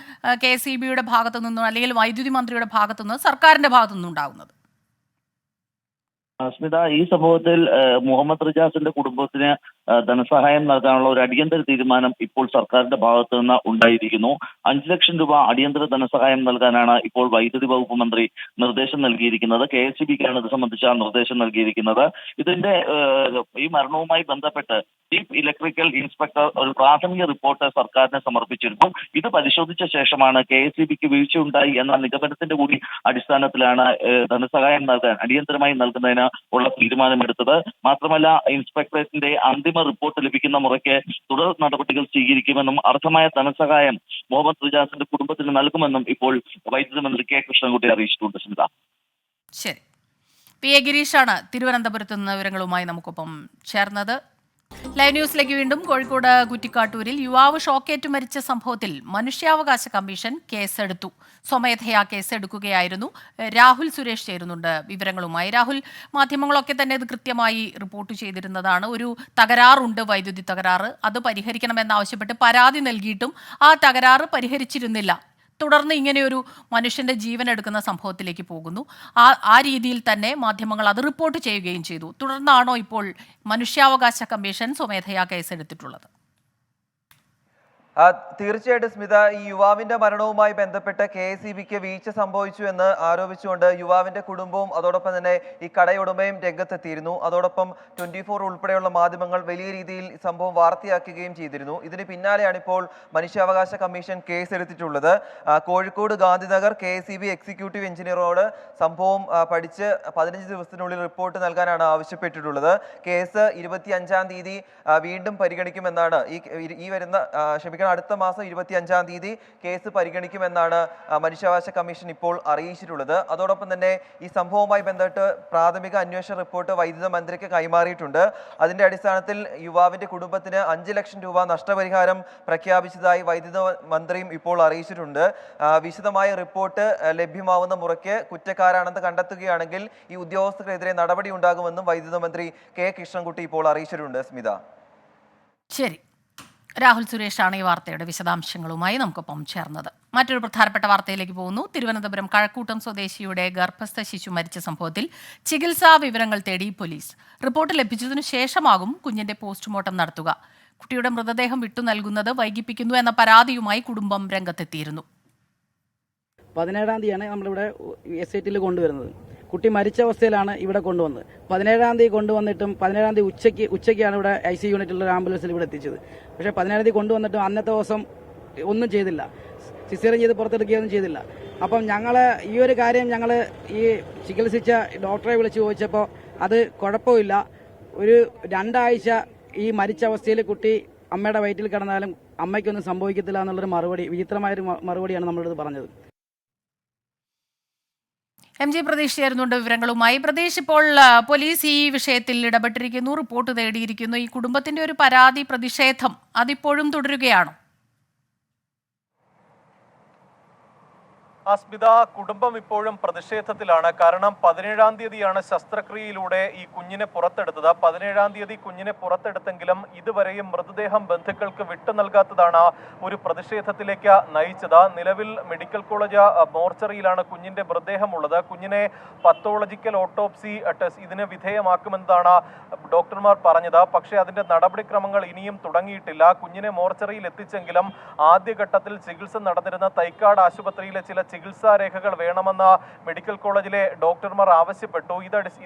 KCBയുടെ ഭാഗത്തു നിന്നും അല്ലെങ്കിൽ വൈദ്യുതി മന്ത്രിയുടെ ഭാഗത്തു നിന്ന് സർക്കാരിന്റെ ഭാഗത്തു നിന്നും ഉണ്ടാകുന്നത്. സ്മിത, ഈ സംഭവത്തിൽ മുഹമ്മദ് റിജാസിന്റെ കുടുംബത്തിന് ധനസഹായം നൽകാനുള്ള ഒരു അടിയന്തര തീരുമാനം ഇപ്പോൾ സർക്കാരിന്റെ ഭാഗത്തു നിന്ന് ഉണ്ടായിരിക്കുന്നു. 5 ലക്ഷം രൂപ അടിയന്തര ധനസഹായം നൽകാനാണ് ഇപ്പോൾ വൈദ്യുതി വകുപ്പ് മന്ത്രി നിർദ്ദേശം നൽകിയിരിക്കുന്നത്. KSEBക്കാണ് ഇത് സംബന്ധിച്ച നിർദ്ദേശം നൽകിയിരിക്കുന്നത്. ഇതിന്റെ ഈ മരണവുമായി ബന്ധപ്പെട്ട് ചീഫ് ഇലക്ട്രിക്കൽ ഇൻസ്പെക്ടർ ഒരു പ്രാഥമിക റിപ്പോർട്ട് സർക്കാരിന് സമർപ്പിച്ചിരുന്നു. ഇത് പരിശോധിച്ച ശേഷമാണ് KSEBക്ക് വീഴ്ചയുണ്ടായി എന്ന നിഗമനത്തിന്റെ കൂടി അടിസ്ഥാനത്തിലാണ് ധനസഹായം നൽകാൻ അടിയന്തരമായി നൽകുന്നതിന് ഉള്ള തീരുമാനമെടുത്തത്. മാത്രമല്ല, ഇൻസ്പെക്ടറേറ്റിന്റെ അന്തിമ റിപ്പോർട്ട് ലഭിക്കുന്ന മുറയ്ക്ക് തുടർ നടപടികൾ സ്വീകരിക്കുമെന്നും അർഹമായ ധനസഹായം മുഹമ്മദ് റിജാസിന്റെ കുടുംബത്തിന് നൽകുമെന്നും ഇപ്പോൾ വൈദ്യുതി മന്ത്രി K. കൃഷ്ണൻകുട്ടി അറിയിച്ചിട്ടുണ്ട്. സ്മിത, ശരി. വി.എ. ഗിരീഷാണ് തിരുവനന്തപുരത്ത് നിന്ന് വിവരങ്ങളുമായി നമുക്കൊപ്പം ചേർന്നത്. ലൈവ് ന്യൂസിലേക്ക് വീണ്ടും. കോഴിക്കോട് കുറ്റിക്കാട്ടൂരിൽ യുവാവ് ഷോക്കേറ്റ് മരിച്ച സംഭവത്തിൽ മനുഷ്യാവകാശ കമ്മീഷൻ കേസെടുത്തു. സ്വമേധയാ കേസെടുക്കുകയായിരുന്നു. രാഹുൽ സുരേഷ് ചേരുന്നുണ്ട് വിവരങ്ങളുമായി. രാഹുൽ, മാധ്യമങ്ങളൊക്കെ തന്നെ ഇത് കൃത്യമായി റിപ്പോർട്ട് ചെയ്തിരുന്നതാണ്. ഒരു തകരാറുണ്ട്, വൈദ്യുതി തകരാറ്, അത് പരിഹരിക്കണമെന്നാവശ്യപ്പെട്ട് പരാതി നൽകിയിട്ടും ആ തകരാറ് പരിഹരിച്ചിരുന്നില്ല. തുടർന്ന് ഇങ്ങനെയൊരു മനുഷ്യന്റെ ജീവൻ എടുക്കുന്ന സംഭവത്തിലേക്ക് പോകുന്നു. ആ രീതിയിൽ തന്നെ മാധ്യമങ്ങൾ അത് റിപ്പോർട്ട് ചെയ്യുകയും ചെയ്തു. തുടർന്നാണോ ഇപ്പോൾ മനുഷ്യാവകാശ കമ്മീഷൻ സ്വമേധയാ കേസെടുത്തിട്ടുള്ളത്? തീർച്ചയായിട്ടും സ്മിത, ഈ യുവാവിന്റെ മരണവുമായി ബന്ധപ്പെട്ട് KSEBക്ക് വീഴ്ച സംഭവിച്ചു എന്ന് ആരോപിച്ചുകൊണ്ട് യുവാവിന്റെ കുടുംബവും അതോടൊപ്പം തന്നെ ഈ കടയുടമയും രംഗത്തെത്തിയിരുന്നു. അതോടൊപ്പം 24 ഉൾപ്പെടെയുള്ള മാധ്യമങ്ങൾ വലിയ രീതിയിൽ സംഭവം വാർത്തയാക്കുകയും ചെയ്തിരുന്നു. ഇതിന് പിന്നാലെയാണ് ഇപ്പോൾ മനുഷ്യാവകാശ കമ്മീഷൻ കേസെടുത്തിട്ടുള്ളത്. കോഴിക്കോട് ഗാന്ധിനഗർ KSEB എക്സിക്യൂട്ടീവ് എഞ്ചിനീയറോട് സംഭവം പഠിച്ച് 15 ദിവസത്തിനുള്ളിൽ റിപ്പോർട്ട് നൽകാനാണ് ആവശ്യപ്പെട്ടിട്ടുള്ളത്. കേസ് 25-ാം തീയതി വീണ്ടും പരിഗണിക്കുമെന്നാണ് ഈ വരുന്ന അടുത്ത മാസം 25-ാം തീയതി കേസ് പരിഗണിക്കുമെന്നാണ് മനുഷ്യാവകാശ കമ്മീഷൻ ഇപ്പോൾ അറിയിച്ചിട്ടുള്ളത്. അതോടൊപ്പം തന്നെ ഈ സംഭവവുമായി ബന്ധപ്പെട്ട് പ്രാഥമിക അന്വേഷണ റിപ്പോർട്ട് വൈദ്യുത മന്ത്രിക്ക് കൈമാറിയിട്ടുണ്ട്. അതിന്റെ അടിസ്ഥാനത്തിൽ യുവാവിന്റെ കുടുംബത്തിന് 5 ലക്ഷം രൂപ നഷ്ടപരിഹാരം പ്രഖ്യാപിച്ചതായി വൈദ്യുത മന്ത്രിയും ഇപ്പോൾ അറിയിച്ചിട്ടുണ്ട്. വിശദമായ റിപ്പോർട്ട് ലഭ്യമാവുന്ന മുറയ്ക്ക് കുറ്റക്കാരാണെന്ന് കണ്ടെത്തുകയാണെങ്കിൽ ഈ ഉദ്യോഗസ്ഥർക്കെതിരെ നടപടി ഉണ്ടാകുമെന്നും വൈദ്യുത മന്ത്രി K. കൃഷ്ണൻകുട്ടി ഇപ്പോൾ അറിയിച്ചിട്ടുണ്ട്. സ്മിത, ശരി. രാഹുൽ സുരേഷാണ് ഈ വാർത്തയുടെ വിശദാംശങ്ങളുമായി നമുക്കൊപ്പം ചേർന്നത്. മറ്റൊരു പ്രധാനപ്പെട്ട വാർത്തയിലേക്ക് പോകുന്നു. തിരുവനന്തപുരം കഴക്കൂട്ടം സ്വദേശിയുടെ ഗർഭസ്ഥ ശിശു മരിച്ച സംഭവത്തിൽ ചികിത്സാ വിവരങ്ങൾ തേടി പോലീസ്. റിപ്പോർട്ട് ലഭിച്ചതിനു ശേഷമാകും കുഞ്ഞിന്റെ പോസ്റ്റ്മോർട്ടം നടത്തുക. കുട്ടിയുടെ മൃതദേഹം വിട്ടു നൽകുന്നത് വൈകിപ്പിക്കുന്നു എന്ന പരാതിയുമായി കുടുംബം രംഗത്തെത്തിയിരുന്നു. 17-ാം തീയതിയാണ് നമ്മളിവിടെ SITയിൽ കൊണ്ടുവരുന്നത്. കുട്ടി മരിച്ച അവസ്ഥയിലാണ് ഇവിടെ കൊണ്ടുവന്നത്. 17-ാം തീയതി കൊണ്ടുവന്നിട്ടും 17-ാം തീയതി ഉച്ചയ്ക്കാണ് ഇവിടെ IC യൂണിറ്റുള്ള ഒരു ആംബുലൻസിൽ ഇവിടെ എത്തിച്ചത്. പക്ഷേ 17-ാം തീയതി കൊണ്ടുവന്നിട്ടും അന്നത്തെ ദിവസം ഒന്നും ചെയ്തില്ല, സിസേറിയൻ ചെയ്ത് പുറത്തെടുക്കുകയൊന്നും ചെയ്തില്ല. അപ്പം ഞങ്ങൾ ഈ ഒരു കാര്യം ഞങ്ങൾ ഈ ചികിത്സിച്ച ഡോക്ടറെ വിളിച്ച് ചോദിച്ചപ്പോൾ അത് കുഴപ്പമില്ല, ഒരു 2 ആഴ്ച ഈ മരിച്ച അവസ്ഥയിൽ കുട്ടി അമ്മയുടെ വയറ്റിൽ കിടന്നാലും അമ്മയ്ക്കൊന്നും സംഭവിക്കത്തില്ല എന്നുള്ളൊരു മറുപടി, വിചിത്രമായൊരു മറുപടിയാണ് നമ്മളോട് പറഞ്ഞത്. MG പ്രതീഷ് ചേരുന്നുണ്ട് വിവരങ്ങളുമായി. പ്രതീഷ്, ഇപ്പോൾ പോലീസ് ഈ വിഷയത്തിൽ ഇടപെട്ടിരിക്കുന്നു, റിപ്പോർട്ട് തേടിയിരിക്കുന്നു. ഈ കുടുംബത്തിന്റെ ഒരു പരാതി, പ്രതിഷേധം അതിപ്പോഴും തുടരുകയാണോ? സ്മിത, കുടുംബം ഇപ്പോഴും പ്രതിഷേധത്തിലാണ്. കാരണം 17-ാം തീയതിയാണ് ശസ്ത്രക്രിയയിലൂടെ ഈ കുഞ്ഞിനെ പുറത്തെടുത്തത്. 17-ാം തീയതി കുഞ്ഞിനെ പുറത്തെടുത്തെങ്കിലും ഇതുവരെയും മൃതദേഹം ബന്ധുക്കൾക്ക് വിട്ടു നൽകാത്തതാണ് ഒരു പ്രതിഷേധത്തിലേക്ക് നയിച്ചത്. നിലവിൽ മെഡിക്കൽ കോളേജ് മോർച്ചറിയിലാണ് കുഞ്ഞിന്റെ മൃതദേഹം ഉള്ളത്. കുഞ്ഞിനെ പത്തോളജിക്കൽ ഓട്ടോപ്സി ടെസ്റ്റ് ഇതിന് വിധേയമാക്കുമെന്നാണ് ഡോക്ടർമാർ പറഞ്ഞത്. പക്ഷേ അതിന്റെ നടപടിക്രമങ്ങൾ ഇനിയും തുടങ്ങിയിട്ടില്ല. കുഞ്ഞിനെ മോർച്ചറിയിൽ എത്തിച്ചെങ്കിലും ആദ്യഘട്ടത്തിൽ ചികിത്സ നടന്നിരുന്ന തൈക്കാട് ആശുപത്രിയിലെ ചില ചികിത്സാ രേഖകൾ വേണമെന്ന് മെഡിക്കൽ കോളേജിലെ ഡോക്ടർമാർ ആവശ്യപ്പെട്ടു.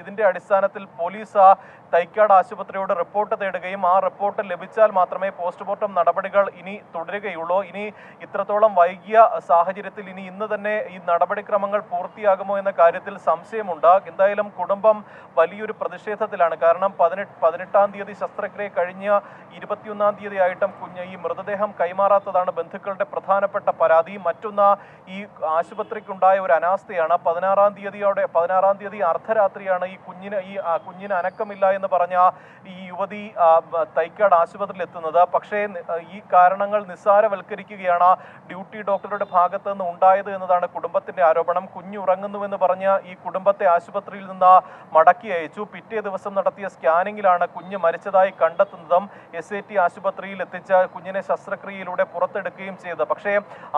ഇതിന്റെ അടിസ്ഥാനത്തിൽ പോലീസ് തൈക്കാട് ആശുപത്രിയോട് റിപ്പോർട്ട് തേടുകയും ആ റിപ്പോർട്ട് ലഭിച്ചാൽ മാത്രമേ പോസ്റ്റ്മോർട്ടം നടപടികൾ ഇനി തുടരുകയുള്ളൂ. ഇനി ഇത്രത്തോളം വൈകിയ സാഹചര്യത്തിൽ ഇനി ഇന്ന് തന്നെ ഈ നടപടിക്രമങ്ങൾ പൂർത്തിയാകുമോ എന്ന കാര്യത്തിൽ സംശയമുണ്ട്. എന്തായാലും കുടുംബം വലിയൊരു പ്രതിഷേധത്തിലാണ്. കാരണം 18-ാം തീയതി ശസ്ത്രക്രിയ കഴിഞ്ഞ് 21-ാം തീയതി ആയിട്ടും ഈ മൃതദേഹം കൈമാറാത്തതാണ് ബന്ധുക്കളുടെ പ്രധാനപ്പെട്ട പരാതി. മറ്റൊന്ന്, ഈ ആശുപത്രിക്കുണ്ടായ ഒരു അനാസ്ഥയാണ്. 16-ാം തീയതി അർദ്ധരാത്രിയാണ് ഈ കുഞ്ഞിന് അനക്കമില്ല എന്ന് പറഞ്ഞ ഈ യുവതി തൈക്കാട് ആശുപത്രിയിൽ എത്തുന്നത്. പക്ഷേ ഈ കാരണങ്ങൾ നിസ്സാരവൽക്കരിക്കുകയാണ് ഡ്യൂട്ടി ഡോക്ടറുടെ ഭാഗത്ത് നിന്ന് ഉണ്ടായത് എന്നതാണ് കുടുംബത്തിന്റെ ആരോപണം. കുഞ്ഞുറങ്ങുന്നുവെന്ന് പറഞ്ഞ് ഈ കുടുംബത്തെ ആശുപത്രിയിൽ നിന്ന് മടക്കി അയച്ചു. പിറ്റേ ദിവസം നടത്തിയ സ്കാനിങ്ങിലാണ് കുഞ്ഞ് മരിച്ചതായി കണ്ടെത്തുന്നതും SAT ആശുപത്രിയിൽ എത്തിച്ച കുഞ്ഞിനെ ശസ്ത്രക്രിയയിലൂടെ പുറത്തെടുക്കുകയും ചെയ്തത്. പക്ഷേ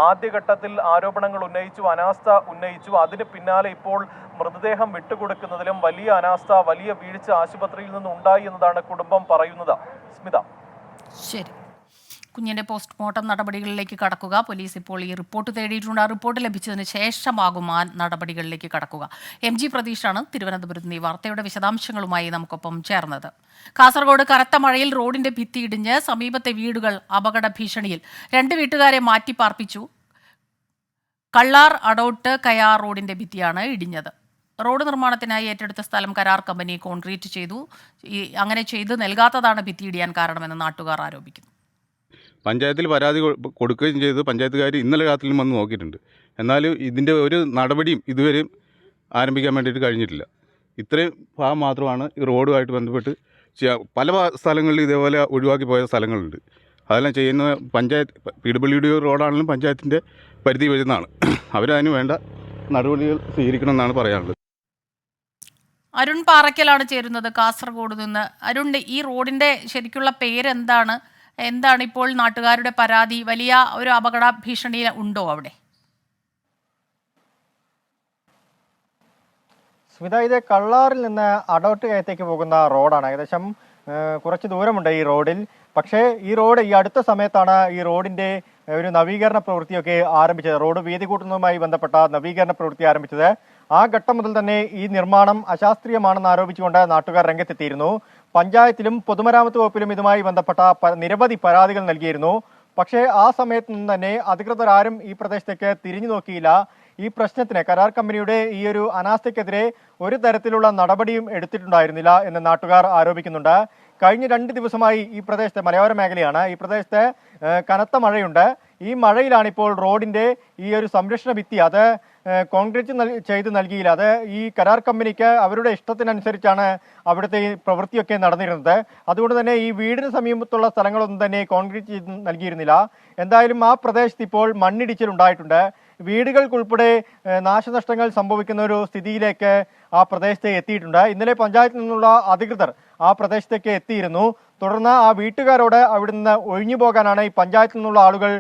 ആദ്യഘട്ടത്തിൽ ആരോപണങ്ങൾ ഉന്നയിച്ചു, അനാസ്ഥ ഉന്നയിച്ചു. അതിന് പിന്നാലെ ഇപ്പോൾ മൃതദേഹം വിട്ടുകൊടുക്കുന്നതിലും വലിയ അനാസ്ഥ, വലിയ വീഴ്ച ആശുപത്രിയിൽ നിന്ന് ഉണ്ടായി എന്നതാണ് കുടുംബം പറയുന്നത്. സ്മിത, ശരി. കുഞ്ഞിന്റെ പോസ്റ്റ്മോർട്ടം നടപടികളിലേക്ക് കടക്കുക. പോലീസ് ഇപ്പോൾ ഈ റിപ്പോർട്ട് തേടിയിട്ടുണ്ട്. ആ റിപ്പോർട്ട് ലഭിച്ചതിന് ശേഷമാകും ആ നടപടികളിലേക്ക് കടക്കുക. MG പ്രതീഷാണ് തിരുവനന്തപുരത്ത് നിന്ന് ഈ വാർത്തയുടെ വിശദാംശങ്ങളുമായി നമുക്കൊപ്പം ചേർന്നത്. കാസർഗോഡ് കനത്ത മഴയിൽ റോഡിന്റെ ഭിത്തി ഇടിഞ്ഞ് സമീപത്തെ വീടുകൾ അപകട ഭീഷണിയിൽ. 2 വീട്ടുകാരെ മാറ്റിപ്പാർപ്പിച്ചു. കള്ളാർ അടോട്ട് കയാർ റോഡിന്റെ ഭിത്തിയാണ് ഇടിഞ്ഞത്. റോഡ് നിർമ്മാണത്തിനായി ഏറ്റെടുത്ത സ്ഥലം കരാർ കമ്പനി കോൺക്രീറ്റ് ചെയ്തു. അങ്ങനെ ചെയ്ത് നൽകാത്തതാണ് ഭിത്തി ഇടിയാൻ കാരണമെന്ന് നാട്ടുകാർ ആരോപിക്കുന്നു. പഞ്ചായത്തിൽ പരാതി കൊടുക്കുകയും ചെയ്ത് പഞ്ചായത്തുകാർ ഇന്നലെ രാത്രിയിലും വന്ന് നോക്കിയിട്ടുണ്ട്. എന്നാലും ഇതിൻ്റെ ഒരു നടപടിയും ഇതുവരെയും ആരംഭിക്കാൻ വേണ്ടിയിട്ട് കഴിഞ്ഞിട്ടില്ല. ഇത്രയും ഭാഗം മാത്രമാണ് ഈ റോഡുമായിട്ട് ബന്ധപ്പെട്ട് പല സ്ഥലങ്ങളിലും ഇതേപോലെ ഒഴിവാക്കി പോയ സ്ഥലങ്ങളുണ്ട്. അതെല്ലാം ചെയ്യുന്ന പഞ്ചായത്ത് PWD റോഡാണെങ്കിലും പഞ്ചായത്തിൻ്റെ പരിധി വരുന്നതാണ്. അവരതിന് വേണ്ട നടപടികൾ സ്വീകരിക്കണമെന്നാണ് പറയാനുള്ളത്. അരുൺ പാറയ്ക്കലാണ് ചേരുന്നത് കാസർഗോഡ് നിന്ന്. അരുൺ, ഈ റോഡിന്റെ ശരിക്കുള്ള പേരെന്താണ്? എന്താണ് ഇപ്പോൾ നാട്ടുകാരുടെ പരാതി? വലിയ ഒരു അപകട ഭീഷണി ഉണ്ടോ അവിടെ? സ്മിത, ഇത് കള്ളാറിൽ നിന്ന് അടോട്ട് കയത്തേക്ക് പോകുന്ന റോഡാണ്. ഏകദേശം കുറച്ച് ദൂരമുണ്ട് ഈ റോഡിൽ. പക്ഷേ ഈ റോഡ് ഈ അടുത്ത സമയത്താണ് ഈ റോഡിന്റെ ഒരു നവീകരണ പ്രവൃത്തിയൊക്കെ ആരംഭിച്ചത്. റോഡ് വീതി കൂട്ടുന്നതുമായി ബന്ധപ്പെട്ട നവീകരണ പ്രവൃത്തി ആരംഭിച്ചത്. ആ ഘട്ടം മുതൽ തന്നെ ഈ നിർമ്മാണം അശാസ്ത്രീയമാണെന്ന് ആരോപിച്ചുകൊണ്ട് നാട്ടുകാർ രംഗത്തെത്തിയിരുന്നു. പഞ്ചായത്തിലും പൊതുമരാമത്ത് വകുപ്പിലും ഇതുമായി ബന്ധപ്പെട്ട നിരവധി പരാതികൾ നൽകിയിരുന്നു. പക്ഷേ ആ സമയത്ത് നിന്ന് തന്നെ അധികൃതരാരും ഈ പ്രദേശത്തേക്ക് തിരിഞ്ഞു നോക്കിയില്ല. ഈ പ്രശ്നത്തിന് കരാർ കമ്പനിയുടെ ഈ ഒരു അനാസ്ഥയ്ക്കെതിരെ ഒരു തരത്തിലുള്ള നടപടിയും എടുത്തിട്ടുണ്ടായിരുന്നില്ല എന്ന് നാട്ടുകാർ ആരോപിക്കുന്നുണ്ട്. കഴിഞ്ഞ 2 ദിവസമായി ഈ പ്രദേശത്തെ മലയോര മേഖലയാണ്. ഈ പ്രദേശത്ത് കനത്ത മഴയുണ്ട്. ഈ മഴയിലാണ് ഇപ്പോൾ റോഡിന്റെ ഈ ഒരു സംരക്ഷണ ഭിത്തി അത് കോൺക്രീറ്റ് ചെയ്ത് നൽകിയില്ല. അത് ഈ കരാർ കമ്പനിക്ക് അവരുടെ ഇഷ്ടത്തിനനുസരിച്ചാണ് അവിടുത്തെ ഈ പ്രവൃത്തിയൊക്കെ നടന്നിരുന്നത്. അതുകൊണ്ട് തന്നെ ഈ വീടിന് സമീപത്തുള്ള സ്ഥലങ്ങളൊന്നും തന്നെ കോൺക്രീറ്റ് ചെയ്ത് നൽകിയിരുന്നില്ല. എന്തായാലും ആ പ്രദേശത്ത് ഇപ്പോൾ മണ്ണിടിച്ചിലുണ്ടായിട്ടുണ്ട്. വീടുകൾക്കുൾപ്പെടെ നാശനഷ്ടങ്ങൾ സംഭവിക്കുന്ന ഒരു സ്ഥിതിയിലേക്ക് ആ പ്രദേശത്തെ എത്തിയിട്ടുണ്ട്. ഇന്നലെ പഞ്ചായത്തിൽ നിന്നുള്ള അധികൃതർ ആ പ്രദേശത്തേക്ക് എത്തിയിരുന്നു. തുടർന്ന് ആ വീട്ടുകാരോട് അവിടെ നിന്ന് ഒഴിഞ്ഞു പോകാനാണ് ഈ പഞ്ചായത്തിൽ നിന്നുള്ള ആളുകൾ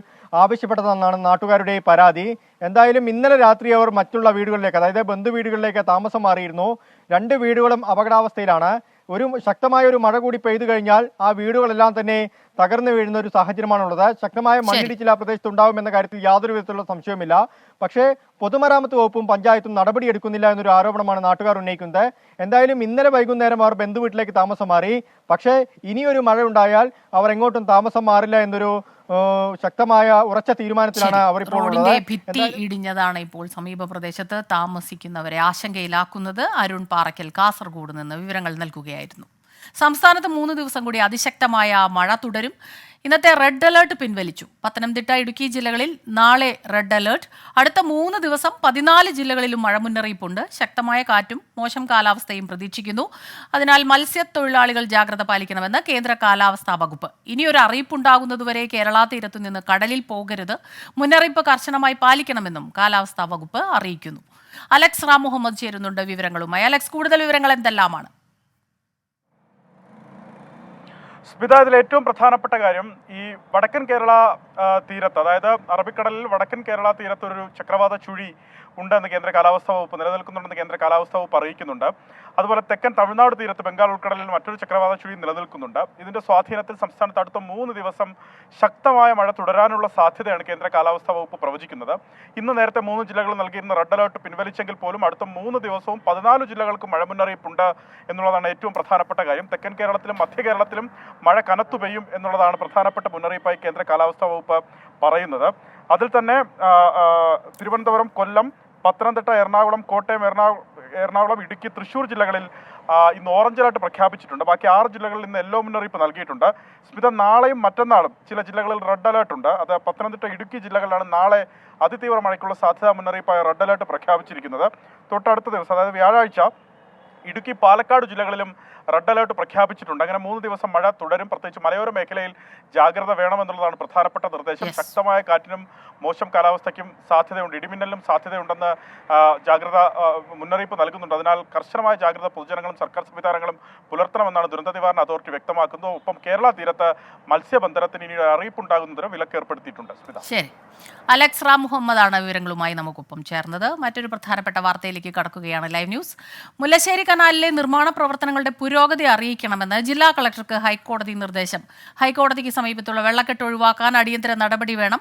ആവശ്യപ്പെട്ടതെന്നാണ് നാട്ടുകാരുടെ പരാതി. എന്തായാലും ഇന്നലെ രാത്രി അവർ മറ്റുള്ള വീടുകളിലേക്ക്, അതായത് ബന്ധു വീടുകളിലേക്ക് താമസം മാറിയിരുന്നു. 2 വീടുകളും അപകടാവസ്ഥയിലാണ്. ശക്തമായ ഒരു മഴ കൂടി പെയ്തു കഴിഞ്ഞാൽ ആ വീടുകളെല്ലാം തന്നെ തകർന്നു വീഴുന്ന ഒരു സാഹചര്യമാണുള്ളത്. ശക്തമായ മണ്ണിടിച്ചിൽ ആ പ്രദേശത്ത് ഉണ്ടാവുമെന്ന കാര്യത്തിൽ യാതൊരു വിധത്തിലുള്ള സംശയവുമില്ല. പക്ഷേ പൊതുമരാമത്ത് വകുപ്പും പഞ്ചായത്തും നടപടിയെടുക്കുന്നില്ല എന്നൊരു ആരോപണമാണ് നാട്ടുകാർ ഉന്നയിക്കുന്നത്. എന്തായാലും ഇന്നലെ വൈകുന്നേരം അവർ ബന്ധുവീട്ടിലേക്ക് താമസം മാറി. പക്ഷേ ഇനിയൊരു മഴ ഉണ്ടായാൽ അവർ എങ്ങോട്ടും താമസം മാറില്ല എന്നൊരു ശക്തമായ ഉറച്ച തീരുമാനത്തിലാണ് അവർ ഇപ്പോൾ ഉള്ളത്. ഭിത്തി ഇടിഞ്ഞതാണ് ഇപ്പോൾ സമീപ പ്രദേശത്ത് താമസിക്കുന്നവരെ ആശങ്കയിലാക്കുന്നത്. അരുൺ പാറയ്ക്കൽ കാസർഗോഡ് നിന്ന് വിവരങ്ങൾ നൽകുകയായിരുന്നു. സംസ്ഥാനത്ത് 3 ദിവസം കൂടി അതിശക്തമായ മഴ തുടരും. ഇന്നത്തെ റെഡ് അലേർട്ട് പിൻവലിച്ചു. പത്തനംതിട്ട, ഇടുക്കി ജില്ലകളിൽ നാളെ റെഡ് അലേർട്ട്. അടുത്ത 3 ദിവസം 14 ജില്ലകളിലും മഴ മുന്നറിയിപ്പുണ്ട്. ശക്തമായ കാറ്റും മോശം കാലാവസ്ഥയും പ്രതീക്ഷിക്കുന്നു. അതിനാൽ മത്സ്യത്തൊഴിലാളികൾ ജാഗ്രത പാലിക്കണമെന്ന് കേന്ദ്ര കാലാവസ്ഥാ വകുപ്പ്. ഇനിയൊരു അറിയിപ്പുണ്ടാകുന്നതുവരെ കേരള തീരത്തു നിന്ന് കടലിൽ പോകരുത്. മുന്നറിയിപ്പ് കർശനമായി പാലിക്കണമെന്നും കാലാവസ്ഥാ വകുപ്പ് അറിയിക്കുന്നു. അലക്സ് റാം മുഹമ്മദ് ചേരുന്നുണ്ട് വിവരങ്ങളുമായി. അലക്സ്, കൂടുതൽ വിവരങ്ങൾ എന്തെല്ലാമാണ്? സ്മിത, ഇതിൽ ഏറ്റവും പ്രധാനപ്പെട്ട കാര്യം ഈ വടക്കൻ കേരള തീരത്ത്, അതായത് അറബിക്കടലിൽ വടക്കൻ കേരള തീരത്ത് ഒരു ചക്രവാത ചുഴി ഉണ്ടെന്ന് കേന്ദ്ര കാലാവസ്ഥാ വകുപ്പ് നിലനിൽക്കുന്നുണ്ടെന്ന് കേന്ദ്ര കാലാവസ്ഥാ വകുപ്പ് അറിയിക്കുന്നുണ്ട്. അതുപോലെ തെക്കൻ തമിഴ്നാട് തീരത്ത് ബംഗാൾ ഉൾക്കടലിൽ മറ്റൊരു ചക്രവാത ചുഴി നിലനിൽക്കുന്നുണ്ട്. ഇതിന്റെ സ്വാധീനത്തിൽ സംസ്ഥാനത്ത് അടുത്ത 3 ദിവസം ശക്തമായ മഴ തുടരാനുള്ള സാധ്യതയാണ് കേന്ദ്ര കാലാവസ്ഥാ വകുപ്പ് പ്രവചിക്കുന്നത്. ഇന്ന് നേരത്തെ 3 ജില്ലകൾ നൽകിയിരുന്ന റെഡ് അലേർട്ട് പിൻവലിച്ചെങ്കിൽ പോലും അടുത്ത 3 ദിവസവും 14 ജില്ലകൾക്ക് മഴ മുന്നറിയിപ്പുണ്ട് എന്നുള്ളതാണ് ഏറ്റവും പ്രധാനപ്പെട്ട കാര്യം. തെക്കൻ കേരളത്തിലും മധ്യ കേരളത്തിലും മഴ കനത്തു പെയ്യും എന്നുള്ളതാണ് പ്രധാനപ്പെട്ട മുന്നറിയിപ്പായി കേന്ദ്ര കാലാവസ്ഥാ വകുപ്പ് പറയുന്നത്. അതിൽ തന്നെ തിരുവനന്തപുരം, കൊല്ലം, പത്തനംതിട്ട, എറണാകുളം, കോട്ടയം, എറണാകുളം, ഇടുക്കി, തൃശ്ശൂർ ജില്ലകളിൽ ഇന്ന് ഓറഞ്ച് അലർട്ട് പ്രഖ്യാപിച്ചിട്ടുണ്ട്. ബാക്കി 6 ജില്ലകളിൽ ഇന്ന് യെല്ലോ മുന്നറിയിപ്പ് നൽകിയിട്ടുണ്ട്. സ്മിത, നാളെയും മറ്റന്നാളും ചില ജില്ലകളിൽ റെഡ് അലർട്ട് ഉണ്ട്. അത് പത്തനംതിട്ട, ഇടുക്കി ജില്ലകളിലാണ് നാളെ അതിതീവ്ര മഴയ്ക്കുള്ള സാധ്യതാ മുന്നറിയിപ്പായ റെഡ് അലർട്ട് പ്രഖ്യാപിച്ചിരിക്കുന്നത്. തൊട്ടടുത്ത ദിവസം, അതായത് വ്യാഴാഴ്ച, ഇടുക്കി, പാലക്കാട് ജില്ലകളിലും റെഡ് അലർട്ട് പ്രഖ്യാപിച്ചിട്ടുണ്ട്. അങ്ങനെ 3 ദിവസം മഴ തുടരും. പ്രത്യേകിച്ച് മലയോര മേഖലയിൽ ജാഗ്രത വേണമെന്നുള്ളതാണ് പ്രധാനപ്പെട്ട നിർദ്ദേശം. ശക്തമായ കാറ്റിനും മോശം കാലാവസ്ഥയ്ക്കും സാധ്യതയുണ്ട്, ഇടിമിന്നലിനും സാധ്യതയുണ്ടെന്ന് ജാഗ്രത മുന്നറിയിപ്പ് നൽകുന്നുണ്ട്. അതിനാൽ കർശനമായ ജാഗ്രത പൊതുജനങ്ങളും സർക്കാർ സംവിധാനങ്ങളും പുലർത്തണമെന്നാണ് ദുരന്ത നിവാരണ അതോറിറ്റി വ്യക്തമാക്കുന്നത്. ഒപ്പം കേരള തീരത്ത് മത്സ്യബന്ധനത്തിന് ഇനി അറിയിപ്പുണ്ടാകുന്നതിന് വിലക്ക് ഏർപ്പെടുത്തിയിട്ടുണ്ട്. ശരി, അലക്സ് റാം മുഹമ്മദാണ് വിവരങ്ങളുമായി നമുക്കൊപ്പം ചേർന്നത്. മറ്റൊരു പ്രധാനപ്പെട്ട വാർത്തയിലേക്ക് കടക്കുകയാണ് ലൈവ് ന്യൂസ്. മുല്ലശ്ശേരി കനാലിലെ നിർമ്മാണ പ്രവർത്തനങ്ങളുടെ പുരോഗതി അറിയിക്കണമെന്ന് ജില്ലാ കളക്ടർക്ക് ഹൈക്കോടതി നിർദ്ദേശം. ഹൈക്കോടതിക്ക് സമീപത്തുള്ള വെള്ളക്കെട്ട് ഒഴിവാക്കാൻ അടിയന്തര നടപടി വേണം.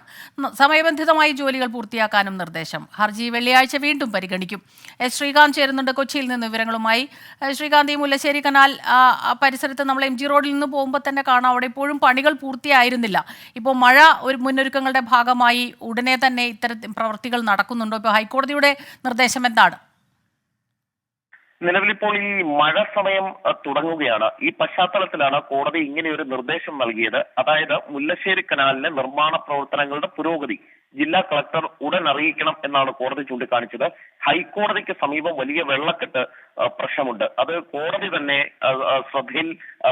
സമയബന്ധിതമായി ജോലികൾ പൂർത്തിയാക്കാനും നിർദ്ദേശം. ഹർജി വെള്ളിയാഴ്ച വീണ്ടും പരിഗണിക്കും. എസ് ശ്രീകാന്ത് ചേരുന്നുണ്ട് കൊച്ചിയിൽ നിന്ന് വിവരങ്ങളുമായി. ശ്രീകാന്ത്, ഈ മുല്ലശ്ശേരി കനാൽ പരിസരത്ത് നമ്മൾ MG റോഡിൽ നിന്ന് പോകുമ്പോൾ തന്നെ കാണാം, അവിടെ ഇപ്പോഴും പണികൾ പൂർത്തിയായിരുന്നില്ല. ഇപ്പോൾ മഴ മുന്നൊരുക്കങ്ങളുടെ ഭാഗമായി ഉടനെ തന്നെ ഇത്തരത്തിൽ പ്രവൃത്തികൾ നടക്കുന്നുണ്ടോ? ഇപ്പോൾ ഹൈക്കോടതിയുടെ നിർദ്ദേശം എന്താണ്? നിലവിലിപ്പോൾ ഈ മഴ സമയം തുടങ്ങുകയാണ്. ഈ പശ്ചാത്തലത്തിലാണ് കോടതി ഇങ്ങനെ ഒരു നിർദ്ദേശം നൽകിയത്. അതായത് മുല്ലശ്ശേരി കനാലിലെ നിർമ്മാണ പ്രവർത്തനങ്ങളുടെ പുരോഗതി ജില്ലാ കളക്ടർ ഉടൻ അറിയിക്കണം എന്നാണ് കോടതി ചൂണ്ടിക്കാണിച്ചത്. ഹൈക്കോടതിക്ക് സമീപം വലിയ വെള്ളക്കെട്ട് പ്രശ്നമുണ്ട്. അത് കോടതി തന്നെ ശ്രദ്ധയിൽ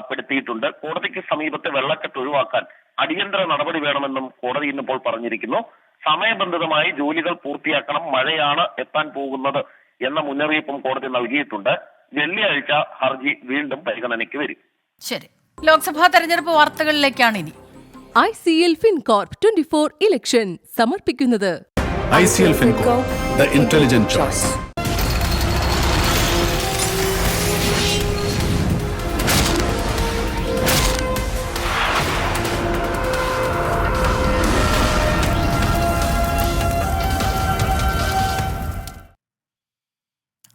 പെടുത്തിയിട്ടുണ്ട്. കോടതിക്ക് സമീപത്തെ വെള്ളക്കെട്ട് ഒഴിവാക്കാൻ അടിയന്തര നടപടി വേണമെന്നും കോടതി ഇന്നിപ്പോൾ പറഞ്ഞിരിക്കുന്നു. സമയബന്ധിതമായി ജോലികൾ പൂർത്തിയാക്കണം, മഴയാണ് എത്താൻ പോകുന്നത് എന്ന മുന്നറിയിപ്പും കോടതി നൽകിയിട്ടുണ്ട്. വെള്ളിയാഴ്ച ഹർജി വീണ്ടും പരിഗണനയ്ക്ക് വരും. ശരി, ലോക്സഭാ തെരഞ്ഞെടുപ്പ് വാർത്തകളിലേക്കാണ് ഇനി. ICL FinCorp 24 ഇലക്ഷൻ സമർപ്പിക്കുന്നത് ICL FinCorp, the intelligent choice.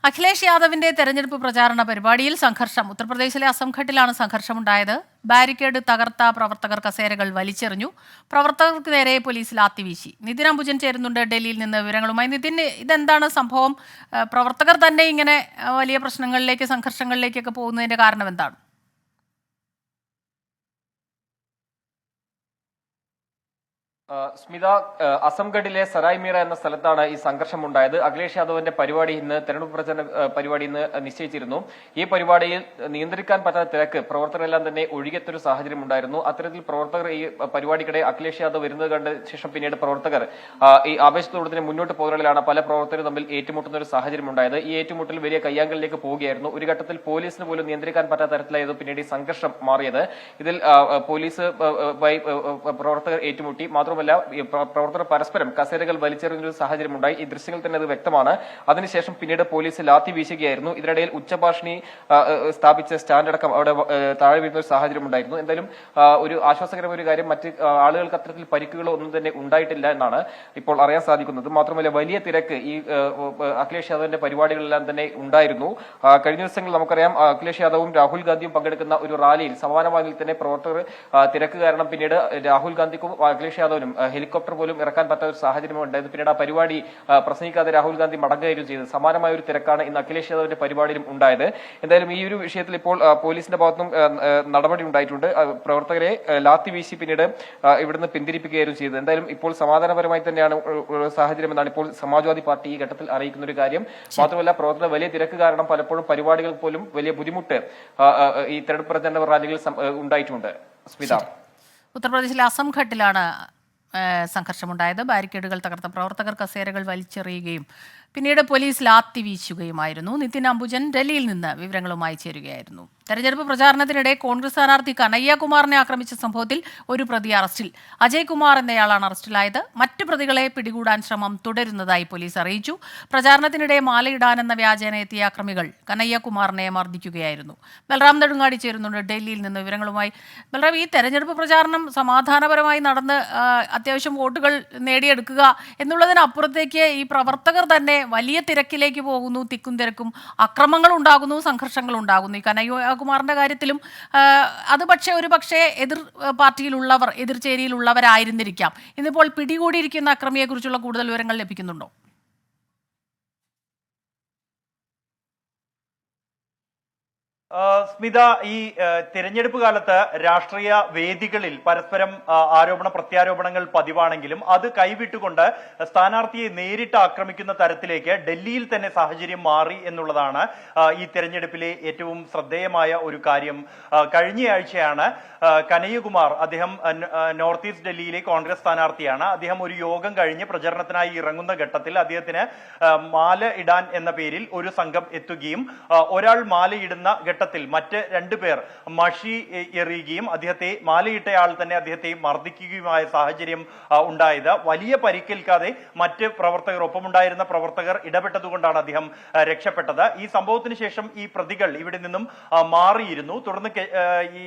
Akhilesh യാദവിന്റെ തെരഞ്ഞെടുപ്പ് പ്രചാരണ പരിപാടിയിൽ സംഘർഷം. ഉത്തർപ്രദേശിലെ അസംഘട്ടിലാണ് സംഘർഷമുണ്ടായത്. ബാരിക്കേഡ് തകർത്ത പ്രവർത്തകർ കസേരകൾ വലിച്ചെറിഞ്ഞു. പ്രവർത്തകർക്ക് നേരെ പോലീസ് ലാത്തിവീശി. നിതിൻ അംബുജൻ ചേരുന്നുണ്ട് ഡൽഹിയിൽ നിന്ന് വിവരങ്ങളുമായി. നിതിൻ, ഇതെന്താണ് സംഭവം? പ്രവർത്തകർ തന്നെ ഇങ്ങനെ വലിയ പ്രശ്നങ്ങളിലേക്ക്, സംഘർഷങ്ങളിലേക്കൊക്കെ പോകുന്നതിന്റെ കാരണം എന്താണ്? സ്മിത, അസംഗഡിലെ സരായ്മീറ എന്ന സ്ഥലത്താണ് ഈ സംഘർഷം ഉണ്ടായത്. അഖിലേഷ് യാദവിന്റെ പരിപാടി ഇന്ന് തെരഞ്ഞെടുപ്പ് പ്രചരണ പരിപാടി ഇന്ന് നിശ്ചയിച്ചിരുന്നു. ഈ പരിപാടിയിൽ നിയന്ത്രിക്കാൻ പറ്റാത്ത തിരക്ക് പ്രവർത്തകരെല്ലാം തന്നെ ഒഴുകിയെത്തൊരു സാഹചര്യം ഉണ്ടായിരുന്നു. അത്തരത്തിൽ പ്രവർത്തകർ ഈ പരിപാടിക്കിടെ അഖിലേഷ് യാദവ് വരുന്നത് കണ്ട ശേഷം പിന്നീട് പ്രവർത്തകർ ഈ ആവേശത്തോടെ തന്നെ മുന്നോട്ട് പോകുന്നതിലാണ് പല പ്രവർത്തകരും തമ്മിൽ ഏറ്റുമുട്ടുന്ന ഒരു സാഹചര്യം ഉണ്ടായത്. ഈ ഏറ്റുമുട്ടൽ വലിയ കയ്യാങ്കളിലേക്ക് പോവുകയായിരുന്നു. ഒരു ഘട്ടത്തിൽ പോലീസിന് പോലും നിയന്ത്രിക്കാൻ പറ്റാത്ത തരത്തിലായിരുന്നു പിന്നീട് ഈ സംഘർഷം മാറിയത്. ഇതിൽ പോലീസ് പ്രവർത്തകർ ഏറ്റുമുട്ടി. മാത്രമല്ല, പ്രവർത്തകർ പരസ്പരം കസേരകൾ വലിച്ചെറിയുന്ന ഒരു സാഹചര്യം ഉണ്ടായി. ഈ ദൃശ്യങ്ങൾ തന്നെ അത് വ്യക്തമാണ്. അതിനുശേഷം പിന്നീട് പോലീസ് ലാത്തി വീശുകയായിരുന്നു. ഇതിനിടയിൽ ഉച്ചഭാഷിണി സ്ഥാപിച്ച സ്റ്റാൻഡ് അടക്കം അവിടെ താഴെ വീഴുന്ന ഒരു സാഹചര്യം ഉണ്ടായിരുന്നു. എന്തായാലും ഒരു ആശ്വാസകരമായ ഒരു കാര്യം, മറ്റ് ആളുകൾക്ക് അത്തരത്തിൽ പരിക്കുകളോ ഒന്നും തന്നെ ഉണ്ടായിട്ടില്ല എന്നാണ് ഇപ്പോൾ അറിയാൻ സാധിക്കുന്നത്. മാത്രമല്ല, വലിയ തിരക്ക് ഈ അഖിലേഷ് യാദവിന്റെ പരിപാടികളെല്ലാം തന്നെ ഉണ്ടായിരുന്നു. കഴിഞ്ഞ ദിവസങ്ങളിൽ നമുക്കറിയാം, അഖിലേഷ് യാദവും രാഹുൽ ഗാന്ധിയും പങ്കെടുക്കുന്ന ഒരു റാലിയിൽ സമാനമായി തന്നെ പ്രവർത്തകർ തിരക്ക് കാരണം പിന്നീട് രാഹുൽ ഗാന്ധിക്കും അഖിലേഷ് യാദവിനും ഹെലികോപ്റ്റർ പോലും ഇറക്കാൻ പറ്റാത്ത ഒരു സാഹചര്യം ഉണ്ടായത്. പിന്നീട് ആ പരിപാടി പ്രസംഗിക്കാതെ രാഹുൽ ഗാന്ധി മടങ്ങുകയും ചെയ്തത്. സമാനമായ ഒരു തിരക്കാണ് ഇന്ന് അഖിലേഷ് യാദവിന്റെ പരിപാടിയിലും ഉണ്ടായത്. എന്തായാലും ഈ ഒരു വിഷയത്തിൽ ഇപ്പോൾ പോലീസിന്റെ ഭാഗത്തും നടപടി ഉണ്ടായിട്ടുണ്ട്. പ്രവർത്തകരെ ലാത്തി വീശി പിന്നീട് ഇവിടുന്ന് പിന്തിരിപ്പിക്കുകയായിരുന്നു ചെയ്തത്. എന്തായാലും ഇപ്പോൾ സമാധാനപരമായി തന്നെയാണ് സാഹചര്യം എന്നാണ് ഇപ്പോൾ സമാജ്വാദി പാർട്ടി ഈ ഘട്ടത്തിൽ അറിയിക്കുന്ന ഒരു കാര്യം. മാത്രമല്ല, പ്രവർത്തകർ വലിയ തിരക്ക് കാരണം പലപ്പോഴും പരിപാടികൾ പോലും വലിയ ബുദ്ധിമുട്ട് ഈ തെരഞ്ഞെടുപ്പ് പ്രചരണ റാലികളിൽ ഉണ്ടായിട്ടുണ്ട്. സ്മിത, ഉത്തർപ്രദേശിലെ അസംഘട്ടിലാണ് സംഘർഷമുണ്ടായത്. ബാരിക്കേഡുകൾ തകർത്ത പ്രവർത്തകർ കസേരകൾ വലിച്ചെറിയുകയും പിന്നീട് പോലീസ് ലാത്തി വീശുകയുമായിരുന്നു. നിതിൻ അംബുജൻ ഡൽഹിയിൽ നിന്ന് വിവരങ്ങളുമായി ചേരുകയായിരുന്നു. തെരഞ്ഞെടുപ്പ് പ്രചാരണത്തിനിടെ കോൺഗ്രസ് സ്ഥാനാർത്ഥി കനയ്യകുമാറിനെ ആക്രമിച്ച സംഭവത്തിൽ ഒരു പ്രതി അറസ്റ്റിൽ. അജയ് കുമാർ എന്നയാളാണ് അറസ്റ്റിലായത്. മറ്റു പ്രതികളെ പിടികൂടാൻ ശ്രമം തുടരുന്നതായി പോലീസ് അറിയിച്ചു. പ്രചാരണത്തിനിടെ മാലയിടാനെന്ന വ്യാജേന എത്തിയ അക്രമികൾ കനയ്യകുമാറിനെ മർദ്ദിക്കുകയായിരുന്നു. ബൽറാം നെടുങ്ങാടി ചേരുന്നുണ്ട് ഡൽഹിയിൽ നിന്ന് വിവരങ്ങളുമായി. ബൽറാം, ഈ തെരഞ്ഞെടുപ്പ് പ്രചാരണം സമാധാനപരമായി നടന്ന് അത്യാവശ്യം വോട്ടുകൾ നേടിയെടുക്കുക എന്നുള്ളതിനപ്പുറത്തേക്ക് ഈ പ്രവർത്തകർ തന്നെ വലിയ തിരക്കിലേക്ക് പോകുന്നു. തിക്കും തിരക്കും, അക്രമങ്ങൾ ഉണ്ടാകുന്നു, സംഘർഷങ്ങൾ ഉണ്ടാകുന്നു. ഈ കനയ്യകുമാറിന്റെ കാര്യത്തിലും അത് ഒരു പക്ഷേ എതിർ പാർട്ടിയിലുള്ളവർ, എതിർചേരിയിലുള്ളവരായിരുന്നിരിക്കാം. ഇന്നിപ്പോൾ പിടികൂടിയിരിക്കുന്ന അക്രമിയെക്കുറിച്ചുള്ള കൂടുതൽ വിവരങ്ങൾ ലഭിക്കുന്നുണ്ടോ? സ്മിത, ഈ തിരഞ്ഞെടുപ്പ് കാലത്ത് രാഷ്ട്രീയ വേദികളിൽ പരസ്പരം ആരോപണ പ്രത്യാരോപണങ്ങൾ പതിവാണെങ്കിലും അത് കൈവിട്ടുകൊണ്ട് സ്ഥാനാർത്ഥിയെ നേരിട്ട് ആക്രമിക്കുന്ന തരത്തിലേക്ക് ഡൽഹിയിൽ തന്നെ സാഹചര്യം മാറി എന്നുള്ളതാണ് ഈ തെരഞ്ഞെടുപ്പിലെ ഏറ്റവും ശ്രദ്ധേയമായ ഒരു കാര്യം. കഴിഞ്ഞയാഴ്ചയാണ് കനയ്യകുമാർ, അദ്ദേഹം നോർത്ത് ഈസ്റ്റ് ഡൽഹിയിലെ കോൺഗ്രസ് സ്ഥാനാർത്ഥിയാണ്. അദ്ദേഹം ഒരു യോഗം കഴിഞ്ഞ് പ്രചരണത്തിനായി ഇറങ്ങുന്ന ഘട്ടത്തിൽ അദ്ദേഹത്തിന് മാല ഇടാൻ എന്ന പേരിൽ ഒരു സംഘം എത്തുകയും ഒരാൾ മാലയിടുന്ന ഘട്ടത്തിൽ മറ്റ് രണ്ടുപേർ മഷി എറിയുകയും അദ്ദേഹത്തെ മാലയിട്ടയാൾ തന്നെ അദ്ദേഹത്തെ മർദ്ദിക്കുകയുമായ സാഹചര്യം ഉണ്ടായത്. വലിയ പരിക്കേൽക്കാതെ മറ്റ് പ്രവർത്തകർ, ഒപ്പമുണ്ടായിരുന്ന പ്രവർത്തകർ ഇടപെട്ടതുകൊണ്ടാണ് അദ്ദേഹം രക്ഷപ്പെട്ടത്. ഈ സംഭവത്തിന് ശേഷം ഈ പ്രതികൾ ഇവിടെ നിന്നും മാറിയിരുന്നു. തുടർന്ന് ഈ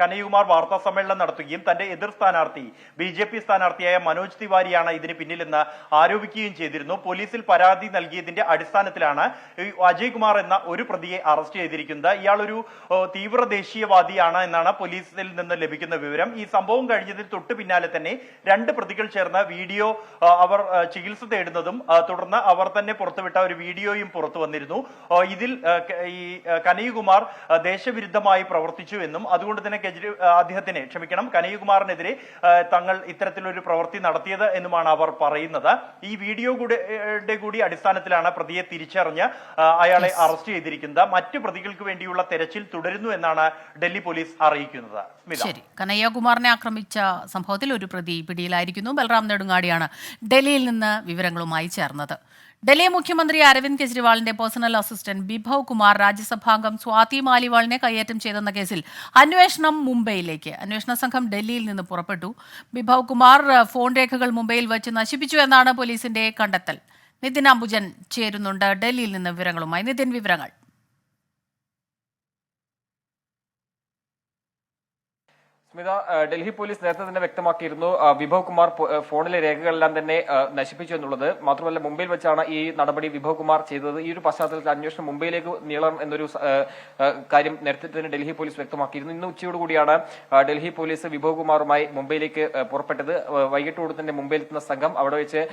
കനയ്യകുമാർ വാർത്താ സമ്മേളനം നടത്തുകയും തന്റെ എതിർ സ്ഥാനാർത്ഥി BJP സ്ഥാനാർത്ഥിയായ മനോജ് തിവാരിയാണ് ഇതിന് പിന്നിലെന്ന് ആരോപിക്കുകയും ചെയ്തിരുന്നു. പോലീസിൽ പരാതി നൽകിയതിന്റെ അടിസ്ഥാനത്തിലാണ് അജയ് കുമാർ എന്ന ഒരു പ്രതിയെ അറസ്റ്റ് ചെയ്തിരിക്കുന്നത്. ഇയാൾ ഒരു തീവ്ര ദേശീയവാദിയാണ് എന്നാണ് പോലീസിൽ നിന്ന് ലഭിക്കുന്ന വിവരം. ഈ സംഭവം കഴിഞ്ഞതിൽ തൊട്ട് പിന്നാലെ തന്നെ രണ്ട് പ്രതികൾ ചേർന്ന് വീഡിയോ അവർ ചികിത്സ തേടുന്നതും തുടർന്ന് അവർ തന്നെ പുറത്തുവിട്ട ഒരു വീഡിയോയും പുറത്തു വന്നിരുന്നു. ഇതിൽ ഈ കനയ്യകുമാർ ദേശവിരുദ്ധമായി പ്രവർത്തിച്ചു എന്നും അതുകൊണ്ട് തന്നെ കനയ്യകുമാറിനെതിരെ തങ്ങൾ ഇത്തരത്തിലൊരു പ്രവൃത്തി നടത്തിയത് എന്നുമാണ് അവർ പറയുന്നത്. ഈ വീഡിയോ കൂടി അടിസ്ഥാനത്തിലാണ് പ്രതിയെ തിരിച്ചറിഞ്ഞ് അയാളെ അറസ്റ്റ് ചെയ്തിരിക്കുന്നത്. മറ്റു പ്രതികൾക്ക് വേണ്ടിയുള്ള തെരച്ചിൽ തുടരുന്നു എന്നാണ് ഡൽഹി പോലീസ് അറിയിക്കുന്നത്. ശരി, കനയ്യകുമാറിനെ ആക്രമിച്ച സംഭവത്തിൽ ഒരു പ്രതി പിടിയിലായിരിക്കുന്നു. ബൽറാം നെടുങ്ങാടിയാണ് ഡൽഹിയിൽ നിന്ന് വിവരങ്ങളുമായി ചേർന്നത്. ഡൽഹി മുഖ്യമന്ത്രി അരവിന്ദ് കെജ്രിവാളിന്റെ പേഴ്സണൽ അസിസ്റ്റന്റ് ബിഭവ് കുമാർ രാജ്യസഭാംഗം സ്വാതി മാലിവാളിനെ കയ്യേറ്റം ചെയ്തെന്ന കേസിൽ അന്വേഷണം മുംബൈയിലേക്ക്. അന്വേഷണ സംഘം ഡൽഹിയിൽ നിന്ന് പുറപ്പെട്ടു. ബിഭവ് കുമാർ ഫോൺ രേഖകൾ മുംബൈയിൽ വെച്ച് നശിപ്പിച്ചു എന്നാണ് പോലീസിന്റെ കണ്ടെത്തൽ. നിതിൻ അംബുജൻ ചേരുന്നുണ്ട് ഡൽഹിയിൽ നിന്ന് വിവരങ്ങളുമായി. നിതിൻ, വിവരങ്ങൾ. സ്മിത, ഡൽഹി പോലീസ് നേരത്തെ തന്നെ വ്യക്തമാക്കിയിരുന്നു വിഭവ് കുമാർ ഫോണിലെ രേഖകളെല്ലാം തന്നെ നശിപ്പിച്ചു എന്നുള്ളത്. മാത്രമല്ല മുംബൈയിൽ വെച്ചാണ് ഈ നടപടി വിഭവ് കുമാർ ചെയ്തത്. ഈ ഒരു പശ്ചാത്തലത്തിൽ അന്വേഷണം മുംബൈയിലേക്ക് നീളണം എന്നൊരു കാര്യം നേരത്തെ തന്നെ ഡൽഹി പോലീസ് വ്യക്തമാക്കിയിരുന്നു. ഇന്ന് ഉച്ചയോടുകൂടിയാണ് ഡൽഹി പോലീസ് വിഭവ് കുമാറുമായി മുംബൈയിലേക്ക് പുറപ്പെട്ടത്. വൈകിട്ടോട് തന്നെ മുംബൈയിലെത്തുന്ന സംഘം അവിടെ വെച്ച്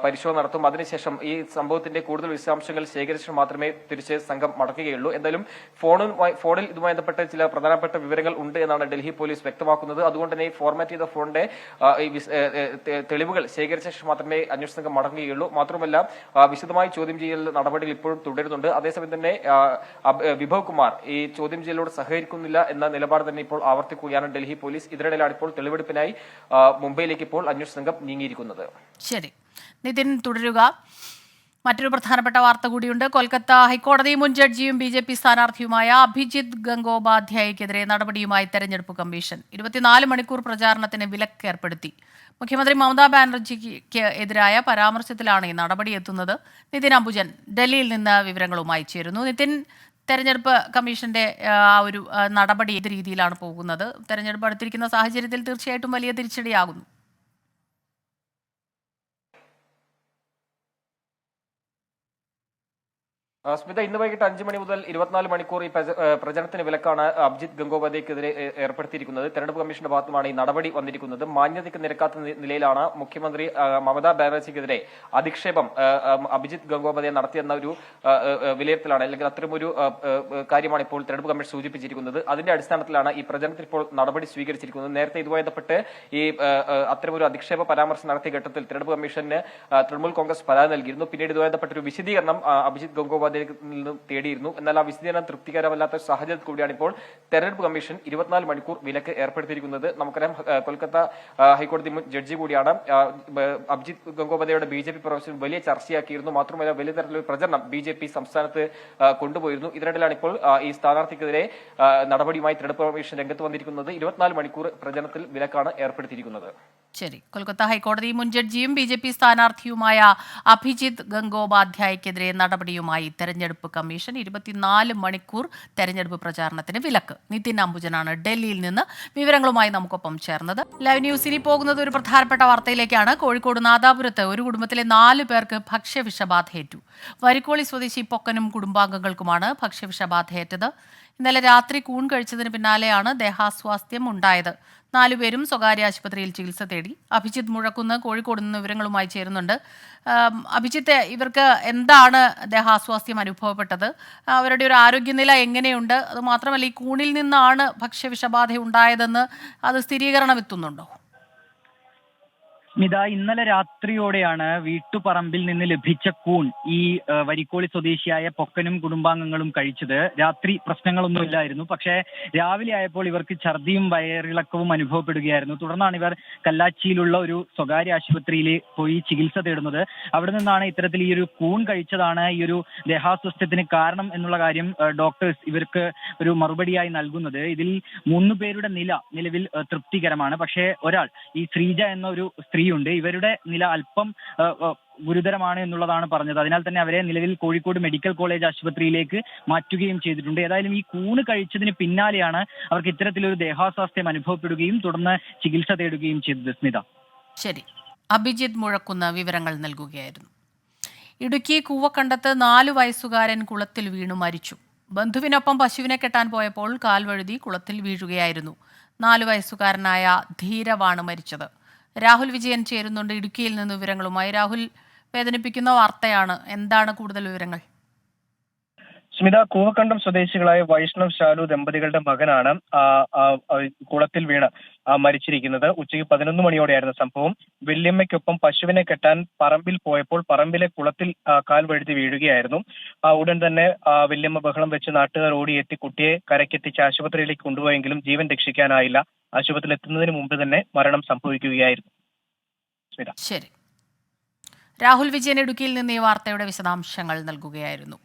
പരിശോധന നടത്തും. അതിനുശേഷം ഈ സംഭവത്തിന്റെ കൂടുതൽ വിശദാംശങ്ങൾ ശേഖരിച്ച് മാത്രമേ തിരിച്ച് സംഘം മടക്കുകയുള്ളൂ. എന്തായാലും ഫോണിൽ ഇതുമായി ബന്ധപ്പെട്ട ചില പ്രധാനപ്പെട്ട വിവരങ്ങൾ ഉണ്ട് എന്നാണ് ഡൽഹി പോലീസ് വ്യക്തമാക്കുന്നത്. അതുകൊണ്ട് തന്നെ ഫോർമാറ്റ് ചെയ്ത ഫോണിന്റെ തെളിവുകൾ ശേഖരിച്ച ശേഷം മാത്രമേ അന്വേഷണ സംഘം മടങ്ങുകയുള്ളൂ. മാത്രമല്ല വിശദമായി ചോദ്യം ചെയ്യൽ നടപടികൾ ഇപ്പോഴും തുടരുന്നുണ്ട്. അതേസമയം തന്നെ വിഭവ് കുമാർ ഈ ചോദ്യം ചെയ്യലോട് സഹകരിക്കുന്നില്ല എന്ന നിലപാട് തന്നെ ഇപ്പോൾ ആവർത്തിക്കുകയാണ് ഡൽഹി പോലീസ്. ഇതിനിടയിലാണ് ഇപ്പോൾ തെളിവെടുപ്പിനായി മുംബൈയിലേക്ക് ഇപ്പോൾ അന്വേഷണ സംഘം നീങ്ങിയിരിക്കുന്നത്. ശരി, നിതിൻ തുടരുക. മറ്റൊരു പ്രധാനപ്പെട്ട വാർത്ത കൂടിയുണ്ട്. കൊൽക്കത്ത ഹൈക്കോടതി മുൻ ജഡ്ജിയും BJP സ്ഥാനാർത്ഥിയുമായ അഭിജിത് ഗംഗോപാധ്യായക്കെതിരെ നടപടിയുമായി തെരഞ്ഞെടുപ്പ് കമ്മീഷൻ. 24 മണിക്കൂർ പ്രചാരണത്തിന് വിലക്ക് ഏർപ്പെടുത്തി. മുഖ്യമന്ത്രി മമതാ ബാനർജിക്ക് എതിരായ പരാമർശത്തിലാണ് ഈ നടപടി എത്തുന്നത്. നിതിൻ അംബുജൻ ഡൽഹിയിൽ നിന്ന് വിവരങ്ങളുമായി ചേരുന്നു. നിതിൻ, തെരഞ്ഞെടുപ്പ് കമ്മീഷന്റെ ഒരു നടപടി ഏത് രീതിയിലാണ് പോകുന്നത്? തെരഞ്ഞെടുപ്പ് അടുത്തിരിക്കുന്ന സാഹചര്യത്തിൽ തീർച്ചയായിട്ടും വലിയ തിരിച്ചടിയാകുന്നു. സ്മിത, ഇന്ന് വൈകിട്ട് 5 മണി മുതൽ 24 മണിക്കൂർ ഈ പ്രചരണത്തിന് വിലക്കാണ് അഭിജിത് ഗംഗോപാധ്യായക്കെതിരെ ഏർപ്പെടുത്തിയിരിക്കുന്നത്. തെരഞ്ഞെടുപ്പ് കമ്മീഷന്റെ ഭാഗത്തുമാണ് ഈ നടപടി വന്നിരിക്കുന്നത്. മാന്യതയ്ക്ക് നിരക്കാത്ത നിലയിലാണ് മുഖ്യമന്ത്രി മമതാ ബാനർജിക്കെതിരെ അധിക്ഷേപം അഭിജിത് ഗംഗോപാധ്യായ നടത്തിയെന്ന ഒരു വിലയിരുത്തലാണ്, അല്ലെങ്കിൽ അത്തരമൊരു കാര്യമാണ് ഇപ്പോൾ തെരഞ്ഞെടുപ്പ് കമ്മീഷൻ സൂചിപ്പിച്ചിരിക്കുന്നത്. അതിന്റെ അടിസ്ഥാനത്തിലാണ് ഈ പ്രചരണത്തിൽ ഇപ്പോൾ നടപടി സ്വീകരിച്ചിരിക്കുന്നത്. നേരത്തെ ഇതുമായി ബന്ധപ്പെട്ട് ഈ അത്തരമൊരു അധിക്ഷേപ പരാമർശം നടത്തിയ ഘട്ടത്തിൽ തെരഞ്ഞെടുപ്പ് കമ്മീഷന് തൃണമൂൽ കോൺഗ്രസ് പരാതി നൽകിയിരുന്നു. പിന്നീട് ഇതുമായി ബന്ധപ്പെട്ട ഒരു വിശദീകരണം അഭിജിത് ഗംഗോപാധ്യായ നിന്നും തേടിയിരുന്നു. എന്നാൽ ആ വിശദീകരണം തൃപ്തികരമല്ലാത്ത സാഹചര്യത്തിൽ കൂടിയാണ് ഇപ്പോൾ തെരഞ്ഞെടുപ്പ് കമ്മീഷൻ 24 മണിക്കൂർ വിലക്ക് ഏർപ്പെടുത്തിയിരിക്കുന്നത്. നമുക്കറിയാം, കൊൽക്കത്ത ഹൈക്കോടതി മുൻ ജഡ്ജി കൂടിയാണ്. അഭിജിത് ഗംഗോപാധ്യായയുടെ BJP പ്രവേശനം വലിയ ചർച്ചയാക്കിയിരുന്നു. മാത്രമല്ല വലിയ തരത്തിലൊരു പ്രചരണം BJP സംസ്ഥാനത്ത് കൊണ്ടുപോയിരുന്നു. ഇതിനിടയിലാണ് ഇപ്പോൾ ഈ സ്ഥാനാർത്ഥിക്കെതിരെ നടപടിയുമായി തെരഞ്ഞെടുപ്പ് കമ്മീഷൻ രംഗത്ത് വന്നിരിക്കുന്നത്. 24 മണിക്കൂർ പ്രചരണത്തിൽ വിലക്കാണ് ഏർപ്പെടുത്തിയിരിക്കുന്നത്. ശരി, കൊൽക്കത്ത ഹൈക്കോടതി മുൻ ജഡ്ജിയും BJP സ്ഥാനാർത്ഥിയുമായ അഭിജിത് ഗംഗോപാധ്യായക്കെതിരെ നടപടിയുമായി തെരഞ്ഞെടുപ്പ് കമ്മീഷൻ. 24 മണിക്കൂർ തെരഞ്ഞെടുപ്പ് പ്രചാരണത്തിന് വിലക്ക്. നിതിൻ അംബുജനാണ് ഡൽഹിയിൽ നിന്ന് വിവരങ്ങളുമായി നമുക്കൊപ്പം ചേർന്നത്. ലൈവ് ന്യൂസിൽ പോകുന്നത് ഒരു പ്രധാനപ്പെട്ട വാർത്തയിലേക്കാണ്. കോഴിക്കോട് നാദാപുരത്ത് ഒരു കുടുംബത്തിലെ 4 പേർക്ക് ഭക്ഷ്യവിഷബാധയേറ്റു. വരിക്കോളി സ്വദേശി പൊക്കനും കുടുംബാംഗങ്ങൾക്കുമാണ് ഭക്ഷ്യവിഷബാധയേറ്റത്. ഇന്നലെ രാത്രി കൂൺ കഴിച്ചതിന് പിന്നാലെയാണ് ദേഹാസ്വാസ്ഥ്യം ഉണ്ടായത്. 4 പേരും സ്വകാര്യ ആശുപത്രിയിൽ ചികിത്സ തേടി. അഭിജിത്ത് മുഴക്കുന്ന് കോഴിക്കോട് നിന്ന് വിവരങ്ങളുമായി ചേരുന്നുണ്ട്. അഭിജിത്ത്, ഇവർക്ക് എന്താണ് ദേഹാസ്വാസ്ഥ്യം അനുഭവപ്പെട്ടത്? അവരുടെ ഒരു ആരോഗ്യനില എങ്ങനെയുണ്ട്? അതുമാത്രമല്ല, ഈ കൂണിൽ നിന്നാണ് ഭക്ഷ്യവിഷബാധ ഉണ്ടായതെന്ന് അത് സ്ഥിരീകരണം എത്തുന്നുണ്ടോ? സ്മിത, ഇന്നലെ രാത്രിയോടെയാണ് വീട്ടുപറമ്പിൽ നിന്ന് ലഭിച്ച കൂൺ ഈ വരിക്കോളി സ്വദേശിയായ പൊക്കനും കുടുംബാംഗങ്ങളും കഴിച്ചത്. രാത്രി പ്രശ്നങ്ങളൊന്നുമില്ലായിരുന്നു. പക്ഷേ രാവിലെ ആയപ്പോൾ ഇവർക്ക് ഛർദിയും വയറിളക്കവും അനുഭവപ്പെടുകയായിരുന്നു. തുടർന്നാണ് ഇവർ കല്ലാച്ചിയിലുള്ള ഒരു സ്വകാര്യ ആശുപത്രിയിൽ പോയി ചികിത്സ തേടുന്നത്. അവിടെ നിന്നാണ് ഇത്തരത്തിൽ ഈ ഒരു കൂൺ കഴിച്ചതാണ് ഈ ഒരു ദേഹാസ്വാസ്ഥ്യത്തിന് കാരണം എന്നുള്ള കാര്യം ഡോക്ടേഴ്സ് ഇവർക്ക് ഒരു മറുപടിയായി നൽകുന്നത്. ഇതിൽ 3 പേരുടെ നിലവിൽ തൃപ്തികരമാണ്. പക്ഷേ ഒരാൾ, ഈ ശ്രീജ എന്ന ഒരു സ്ത്രീ ഉണ്ട്, ഇവരുടെ നില അല്പം ഗുരുതരമാണ് എന്നുള്ളതാണ് പറഞ്ഞത്. അതിനാൽ തന്നെ അവരെ നിലവിൽ കോഴിക്കോട് മെഡിക്കൽ കോളേജ് ആശുപത്രിയിലേക്ക് മാറ്റുകയും ചെയ്തിട്ടുണ്ട്. ഏതായാലും ഈ കൂണ് കഴിച്ചതിന് പിന്നാലെയാണ് അവർക്ക് ഇത്തരത്തിലൊരു ദേഹാസ്വാസ്ഥ്യം അനുഭവപ്പെടുകയും തുടർന്ന് ചികിത്സ തേടുകയും ചെയ്തത്. സ്മിത, ശരി. അഭിജിത്ത് മുഴക്കുന്ന വിവരങ്ങൾ നൽകുകയായിരുന്നു. ഇടുക്കി കൂവക്കണ്ടത്ത് 4 വയസ്സുകാരൻ കുളത്തിൽ വീണു മരിച്ചു. ബന്ധുവിനൊപ്പം പശുവിനെ കെട്ടാൻ പോയപ്പോൾ കാൽവഴുതി കുളത്തിൽ വീഴുകയായിരുന്നു. 4 വയസ്സുകാരനായ ധീരവാണ് മരിച്ചത്. രാഹുൽ വിജയൻ ചേരുന്നുണ്ട് ഇടുക്കിയിൽ നിന്ന് വിവരങ്ങളുമായി. രാഹുൽ, വേദനിപ്പിക്കുന്ന വാർത്തയാണ്. എന്താണ് കൂടുതൽ വിവരങ്ങൾ? സ്മിത, കൂവക്കണ്ടം സ്വദേശികളായ വൈഷ്ണവ് ശാലു ദമ്പതികളുടെ മകനാണ് കുളത്തിൽ വീണ് മരിച്ചിരിക്കുന്നത്. ഉച്ചയ്ക്ക് 11 മണിയോടെയായിരുന്നു സംഭവം. വല്യമ്മയ്ക്കൊപ്പം പശുവിനെ കെട്ടാൻ പറമ്പിൽ പോയപ്പോൾ പറമ്പിലെ കുളത്തിൽ കാൽ വഴുതി വീഴുകയായിരുന്നു. ഉടൻ തന്നെ വല്യമ്മ ബഹളം വെച്ച് നാട്ടുകാർ ഓടിയെത്തി കുട്ടിയെ കരക്കെത്തിച്ച് ആശുപത്രിയിലേക്ക് കൊണ്ടുപോയെങ്കിലും ജീവൻ രക്ഷിക്കാനായില്ല. ആശുപത്രിയിൽ എത്തുന്നതിന് മുമ്പ് തന്നെ മരണം സംഭവിക്കുകയായിരുന്നു. സ്മിത, ശരി. രാഹുൽ വിജയൻ ഇടുക്കിയിൽ നിന്ന് ഈ വാർത്തയുടെ വിശദാംശങ്ങൾ നൽകുകയായിരുന്നു.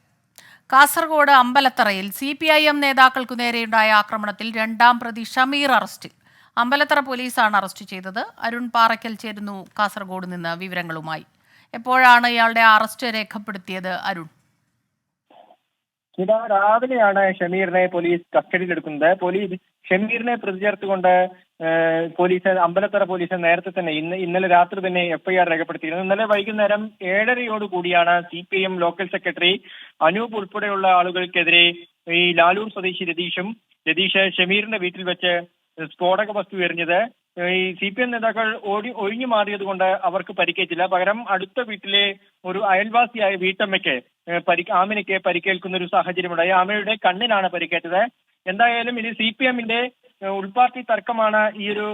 കാസർഗോഡ് അമ്പലത്തറയിൽ CPIM നേതാക്കൾക്കു നേരെയുണ്ടായ ആക്രമണത്തിൽ 2ാം പ്രതി ഷമീർ അറസ്റ്റിൽ. അമ്പലത്തറ പോലീസാണ് അറസ്റ്റ് ചെയ്തത്. അരുൺ പാറയ്ക്കൽ ചേരുന്നു കാസർഗോഡ് നിന്ന് വിവരങ്ങളുമായി. എപ്പോഴാണ് ഇയാളുടെ അറസ്റ്റ് രേഖപ്പെടുത്തിയത് അരുൺ? രാവിലെയാണ് ഷമീറിനെ പോലീസ് കസ്റ്റഡിയിലെടുക്കുന്നത്. പോലീസ് ഷമീറിനെ പ്രതി ചേർത്തുകൊണ്ട് അമ്പലത്തറ പോലീസ് നേരത്തെ തന്നെ ഇന്നലെ രാത്രി തന്നെ FIR രേഖപ്പെടുത്തിയിരുന്നു. ഇന്നലെ വൈകുന്നേരം 7:30 കൂടിയാണ് CPIM ലോക്കൽ സെക്രട്ടറി അനൂപ് ഉൾപ്പെടെയുള്ള ആളുകൾക്കെതിരെ ഈ ലാലൂർ സ്വദേശി രതീഷ് ഷമീറിന്റെ വീട്ടിൽ വെച്ച് സ്ഫോടക വസ്തു എറിഞ്ഞത്. ഈ CPM നേതാക്കൾ ഒഴിഞ്ഞു മാറിയത് കൊണ്ട് അവർക്ക് പരിക്കേറ്റില്ല. പകരം അടുത്ത വീട്ടിലെ ഒരു അയൽവാസിയായ വീട്ടമ്മയ്ക്ക് ആമിനയ്ക്ക് പരിക്കേൽക്കുന്ന ഒരു സാഹചര്യമുണ്ടായി. ആമയുടെ കണ്ണിനാണ് പരിക്കേറ്റത്. എന്തായാലും ഇത് CPMന്റെ ഉൾപാർട്ടി തർക്കമാണ് ഈ ഒരു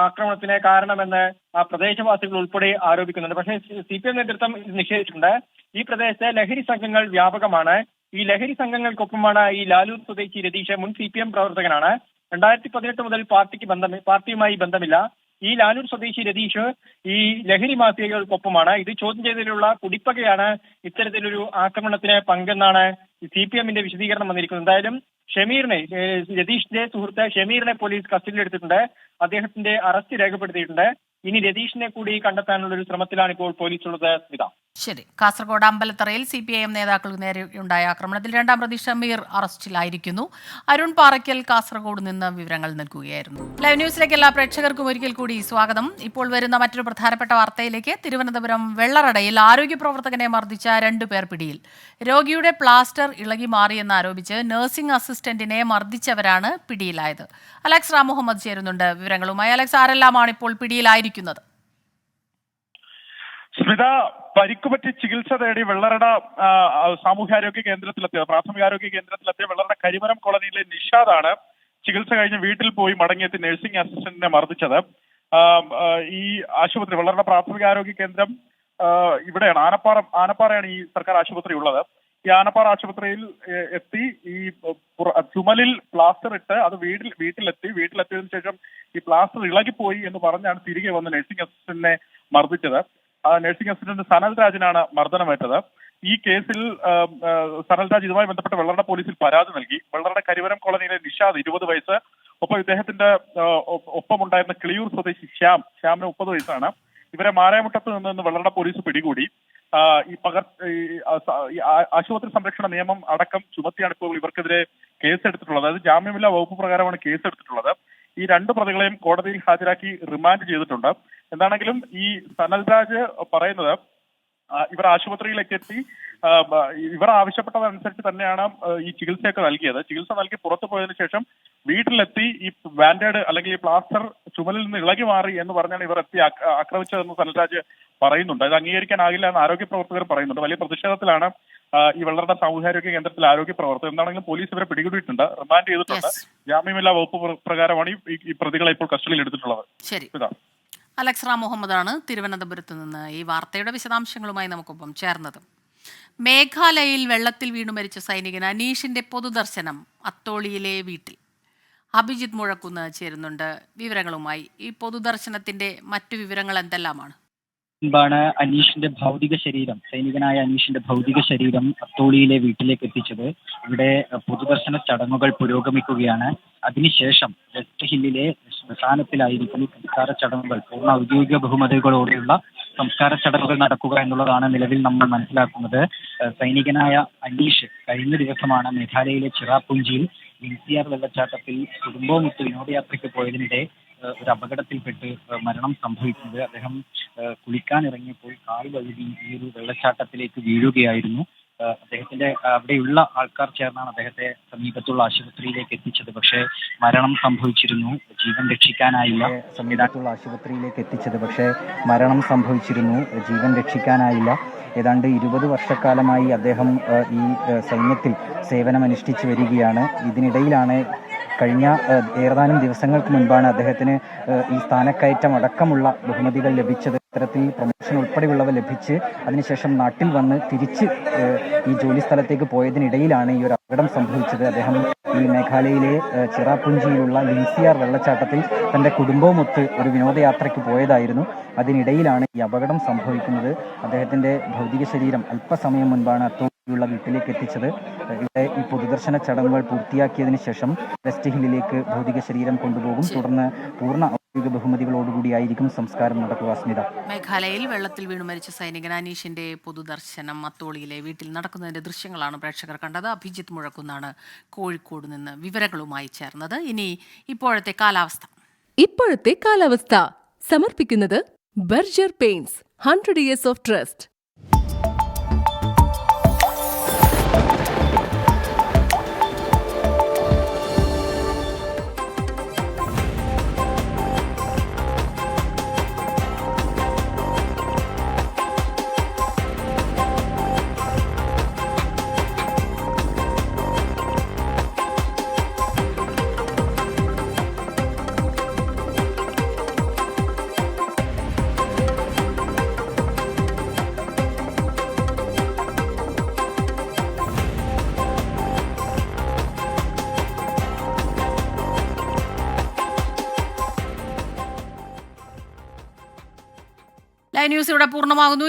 ആക്രമണത്തിന് കാരണമെന്ന് പ്രദേശവാസികൾ ഉൾപ്പെടെ ആരോപിക്കുന്നുണ്ട്. പക്ഷേ CPM നേതൃത്വം ഇത് നിഷേധിച്ചിട്ടുണ്ട്. ഈ പ്രദേശത്തെ ലഹരി സംഘങ്ങൾ വ്യാപകമാണ്. ഈ ലഹരി സംഘങ്ങൾക്കൊപ്പമാണ് ഈ ലാലൂർ സ്വദേശി രതീഷ്. മുൻ CPM പ്രവർത്തകനാണ്. 2018 മുതൽ പാർട്ടിയുമായി ബന്ധമില്ല. ഈ ലാലൂർ സ്വദേശി രതീഷ് ഈ ലഹരി മാഫിയകൾക്കൊപ്പമാണ്. ഇത് ചോദ്യം ചെയ്തതിലുള്ള കുടിപ്പകയാണ് ഇത്തരത്തിലൊരു ആക്രമണത്തിന് പങ്കെന്നാണ് CPMന്റെ വിശദീകരണം വന്നിരിക്കുന്നത്. എന്തായാലും രതീഷിന്റെ സുഹൃത്ത് ഷമീറിനെ പോലീസ് കസ്റ്റഡിയിലെടുത്തിട്ടുണ്ട്. അദ്ദേഹത്തിന്റെ അറസ്റ്റ് രേഖപ്പെടുത്തിയിട്ടുണ്ട്. ഇനി രതീഷിനെ കൂടി കണ്ടെത്താനുള്ള ഒരു ശ്രമത്തിലാണ് ഇപ്പോൾ പോലീസ് ഉള്ളത്. സ്മിത, ശരി. കാസർഗോഡ് അമ്പലത്തറയിൽ CPIM നേതാക്കൾക്ക് നേരെയുണ്ടായ ആക്രമണത്തിൽ 2ാം പ്രതി ഷമീർ അറസ്റ്റിലായിരിക്കുന്നു. അരുൺ പാറയ്ക്കൽ കാസർഗോഡ് നിന്ന് വിവരങ്ങൾ നൽകുകയായിരുന്നു. ലൈവ് ന്യൂസിലേക്ക് എല്ലാ പ്രേക്ഷകർക്കും ഒരിക്കൽ കൂടി സ്വാഗതം. ഇപ്പോൾ വരുന്ന മറ്റൊരു പ്രധാനപ്പെട്ട വാർത്തയിലേക്ക്. തിരുവനന്തപുരം വെള്ളറടയിൽ ആരോഗ്യ പ്രവർത്തകനെ മർദ്ദിച്ച 2 പേർ പിടിയിൽ. രോഗിയുടെ പ്ലാസ്റ്റർ ഇളകി മാറിയെന്നാരോപിച്ച് നഴ്സിംഗ് അസിസ്റ്റന്റിനെ മർദ്ദിച്ചവരാണ് പിടിയിലായത്. അലക്സ് റാം മുഹമ്മദ് ചേരുന്നുണ്ട് വിവരങ്ങളുമായി. അലക്സ്, ആരെല്ലാമാണ് ഇപ്പോൾ പിടിയിലായിരിക്കുന്നത്? സ്മിത, പരിക്കുപറ്റി ചികിത്സ തേടി വെള്ളറട സാമൂഹ്യാരോഗ്യ കേന്ദ്രത്തിലെത്തിയ പ്രാഥമികാരോഗ്യ കേന്ദ്രത്തിലെത്തിയ വെള്ളറട കരിമരം കോളനിയിലെ നിഷാദാണ് ചികിത്സ കഴിഞ്ഞ് വീട്ടിൽ പോയി മടങ്ങിയെത്തി നഴ്സിംഗ് അസിസ്റ്റന്റിനെ മർദ്ദിച്ചത്. ഈ ആശുപത്രി വെള്ളറട പ്രാഥമികാരോഗ്യ കേന്ദ്രം ഇവിടെയാണ്. ആനപ്പാറയാണ് ഈ സർക്കാർ ആശുപത്രി ഉള്ളത്. ഈ ആനപ്പാറ ആശുപത്രിയിൽ എത്തി ഈ ചുമലിൽ പ്ലാസ്റ്റർ ഇട്ട് അത് വീട്ടിലെത്തിയതിനു ശേഷം ഈ പ്ലാസ്റ്റർ ഇളകിപ്പോയി എന്ന് പറഞ്ഞാണ് തിരികെ വന്ന് നഴ്സിംഗ് അസിസ്റ്റന്റിനെ മർദ്ദിച്ചത്. നഴ്സിംഗ് അസിസ്റ്റന്റ് സനൽരാജിനാണ് മർദ്ദനമേറ്റത്. ഈ കേസിൽ സനൽരാജ് ഇതുമായി ബന്ധപ്പെട്ട് വെള്ളറട പോലീസിൽ പരാതി നൽകി. വെള്ളറട കരിവരം കോളനിയിലെ നിഷാദ് 20 വയസ്സ്, ഒപ്പം ഇദ്ദേഹത്തിന്റെ ഒപ്പമുണ്ടായിരുന്ന കിളിയൂർ സ്വദേശി ശ്യാമിന് 30 വയസ്സാണ്. ഇവരെ മാരായമുട്ടത്ത് നിന്ന് വെള്ളറട പോലീസ് പിടികൂടി. ആശുപത്രി സംരക്ഷണ നിയമം അടക്കം ചുമത്തിയാണ് ഇപ്പോൾ ഇവർക്കെതിരെ കേസെടുത്തിട്ടുള്ളത്. അതായത് ജാമ്യമില്ലാ വകുപ്പ് പ്രകാരമാണ് കേസെടുത്തിട്ടുള്ളത്. ഈ 2 പ്രതികളെയും കോടതിയിൽ ഹാജരാക്കി റിമാൻഡ് ചെയ്തിട്ടുണ്ട്. എന്താണെങ്കിലും ഈ സനൽരാജ് പറയുന്നത് ഇവർ ആശുപത്രിയിലേക്ക് എത്തി ഇവർ ആവശ്യപ്പെട്ടതനുസരിച്ച് തന്നെയാണ് ഈ ചികിത്സയൊക്കെ നൽകിയത്. ചികിത്സ നൽകി പുറത്തു പോയതിനു ശേഷം വീട്ടിലെത്തി ഈ ബാൻഡേഡ് അല്ലെങ്കിൽ ഈ പ്ലാസ്റ്റർ ചുമലിൽ നിന്ന് ഇളകി മാറി എന്ന് പറഞ്ഞാണ് ഇവർ എത്തി ആക്രമിച്ചതെന്ന് സനൽരാജ് പറയുന്നുണ്ട്. ഇത് അംഗീകരിക്കാനാകില്ല എന്ന് ആരോഗ്യ പ്രവർത്തകർ പറയുന്നുണ്ട്. വലിയ പ്രതിഷേധത്തിലാണ് ഈ വെള്ളറട സാമൂഹ്യാരോഗ്യ കേന്ദ്രത്തിലെ ആരോഗ്യ പ്രവർത്തകർ. എന്താണെങ്കിലും പോലീസ് ഇവരെ പിടികൂടിയിട്ടുണ്ട്, റിമാൻഡ് ചെയ്തിട്ടുണ്ട്. ജാമ്യമില്ലാ വകുപ്പ് പ്രകാരമാണ് ഈ പ്രതികളെ ഇപ്പോൾ കസ്റ്റഡിയിൽ എടുത്തിട്ടുള്ളത്. ശരി, അലക്സ് റാം മുഹമ്മദാണ് തിരുവനന്തപുരത്ത് നിന്ന് ഈ വാർത്തയുടെ വിശദാംശങ്ങളുമായി നമുക്കൊപ്പം ചേർന്നത്. മേഘാലയയിൽ വെള്ളത്തിൽ വീണു മരിച്ച സൈനികൻ അനീഷിന്റെ പൊതുദർശനം അത്തോളിയിലെ വീട്ടിൽ. അഭിജിത്ത് മുഴക്കുന്ന് ചേരുന്നുണ്ട് വിവരങ്ങളുമായി. ഈ പൊതുദർശനത്തിന്റെ മറ്റു വിവരങ്ങൾ എന്തെല്ലാമാണ്? മുൻപാണ് അനീഷിന്റെ ഭൗതിക ശരീരം, സൈനികനായ അനീഷിന്റെ ഭൗതിക ശരീരം അത്തോളിയിലെ വീട്ടിലേക്ക് എത്തിച്ചത്. ഇവിടെ പൊതുദർശന ചടങ്ങുകൾ പുരോഗമിക്കുകയാണ്. അതിനുശേഷം വെസ്റ്റ് ഹില്ലിലെ ശ്മശാനത്തിലായിരിക്കും സംസ്കാര ചടങ്ങുകൾ, പൂർണ്ണ ഔദ്യോഗിക ബഹുമതികളോടെയുള്ള സംസ്കാര ചടങ്ങുകൾ നടക്കുക എന്നുള്ളതാണ് നിലവിൽ നമ്മൾ മനസ്സിലാക്കുന്നത്. സൈനികനായ അനീഷ് കഴിഞ്ഞ ദിവസമാണ് മേഘാലയയിലെ ചിറാപുഞ്ചിയിൽ NCR വെള്ളച്ചാട്ടത്തിൽ കുടുംബവുമൊത്ത് വിനോദയാത്രയ്ക്ക് പോയതിനിടെ ഒരു അപകടത്തിൽപ്പെട്ട് മരണം സംഭവിക്കുന്നത്. അദ്ദേഹം കുളിക്കാൻ ഇറങ്ങിയപ്പോൾ കാൽ വഴുതി ഈ ഒരു വെള്ളച്ചാട്ടത്തിലേക്ക് വീഴുകയായിരുന്നു. അദ്ദേഹത്തിന്റെ അവിടെയുള്ള ആൾക്കാർ ചേർന്നാണ് അദ്ദേഹത്തെ സമീപത്തുള്ള ആശുപത്രിയിലേക്ക് എത്തിച്ചത്. പക്ഷേ മരണം സംഭവിച്ചിരുന്നു, ജീവൻ രക്ഷിക്കാനായില്ല. മരണം സംഭവിച്ചിരുന്നു, ജീവൻ രക്ഷിക്കാനായില്ല. ഏതാണ്ട് 20 വർഷക്കാലമായി അദ്ദേഹം ഈ സൈന്യത്തിൽ സേവനമനുഷ്ഠിച്ചു വരികയാണ്. ഇതിനിടയിലാണ് കഴിഞ്ഞ ഏതാനും ദിവസങ്ങൾക്ക് മുൻപാണ് അദ്ദേഹത്തിന് ഈ സ്ഥാനക്കയറ്റം അടക്കമുള്ള ബഹുമതികൾ ലഭിച്ചത്. ഇത്തരത്തിൽ പ്രൊമോഷൻ ഉൾപ്പെടെയുള്ളവ ലഭിച്ച് അതിനുശേഷം നാട്ടിൽ വന്ന് തിരിച്ച് ഈ ജോലി സ്ഥലത്തേക്ക് പോയതിനിടയിലാണ് ഈ ഒരു അപകടം സംഭവിച്ചത്. അദ്ദേഹം ഈ മേഘാലയയിലെ ചിറാപുഞ്ചിയിലുള്ള NCR വെള്ളച്ചാട്ടത്തിൽ തൻ്റെ കുടുംബവുമൊത്ത് ഒരു വിനോദയാത്രയ്ക്ക് പോയതായിരുന്നു. അതിനിടയിലാണ് ഈ അപകടം സംഭവിക്കുന്നത്. അദ്ദേഹത്തിൻ്റെ ഭൗതിക ശരീരം അല്പസമയം മുൻപാണ് അത്തോളിയുള്ള വീട്ടിലേക്ക് എത്തിച്ചത്. ഇവിടെ ഈ പൊതുദർശന ചടങ്ങുകൾ പൂർത്തിയാക്കിയതിനു ശേഷം വെസ്റ്റ് ഹില്ലിലേക്ക് ഭൗതിക ശരീരം കൊണ്ടുപോകും. തുടർന്ന് പൂർണ്ണ ഔദ്യോഗിക ബഹുമതികളോടുകൂടിയായിരിക്കും സംസ്കാരം നടക്കുക. സ്മിത, മേഘാലയയിൽ വെള്ളത്തിൽ വീണു മരിച്ച സൈനികൻ അനീഷിന്റെ പൊതുദർശനം അത്തോളിയിലെ വീട്ടിൽ നടക്കുന്നതിന്റെ ദൃശ്യങ്ങളാണ് പ്രേക്ഷകർ കണ്ടത്. അഭിജിത്ത് മുഴക്കുന്നാണ് കോഴിക്കോട് നിന്ന് വിവരങ്ങളുമായി ചേർന്നത്. ഇനി ഇപ്പോഴത്തെ കാലാവസ്ഥ സമർപ്പിക്കുന്നത് Berger paints 100 years of trust. Live news ഇവിടെ പൂർണ്ണമാകുന്നു.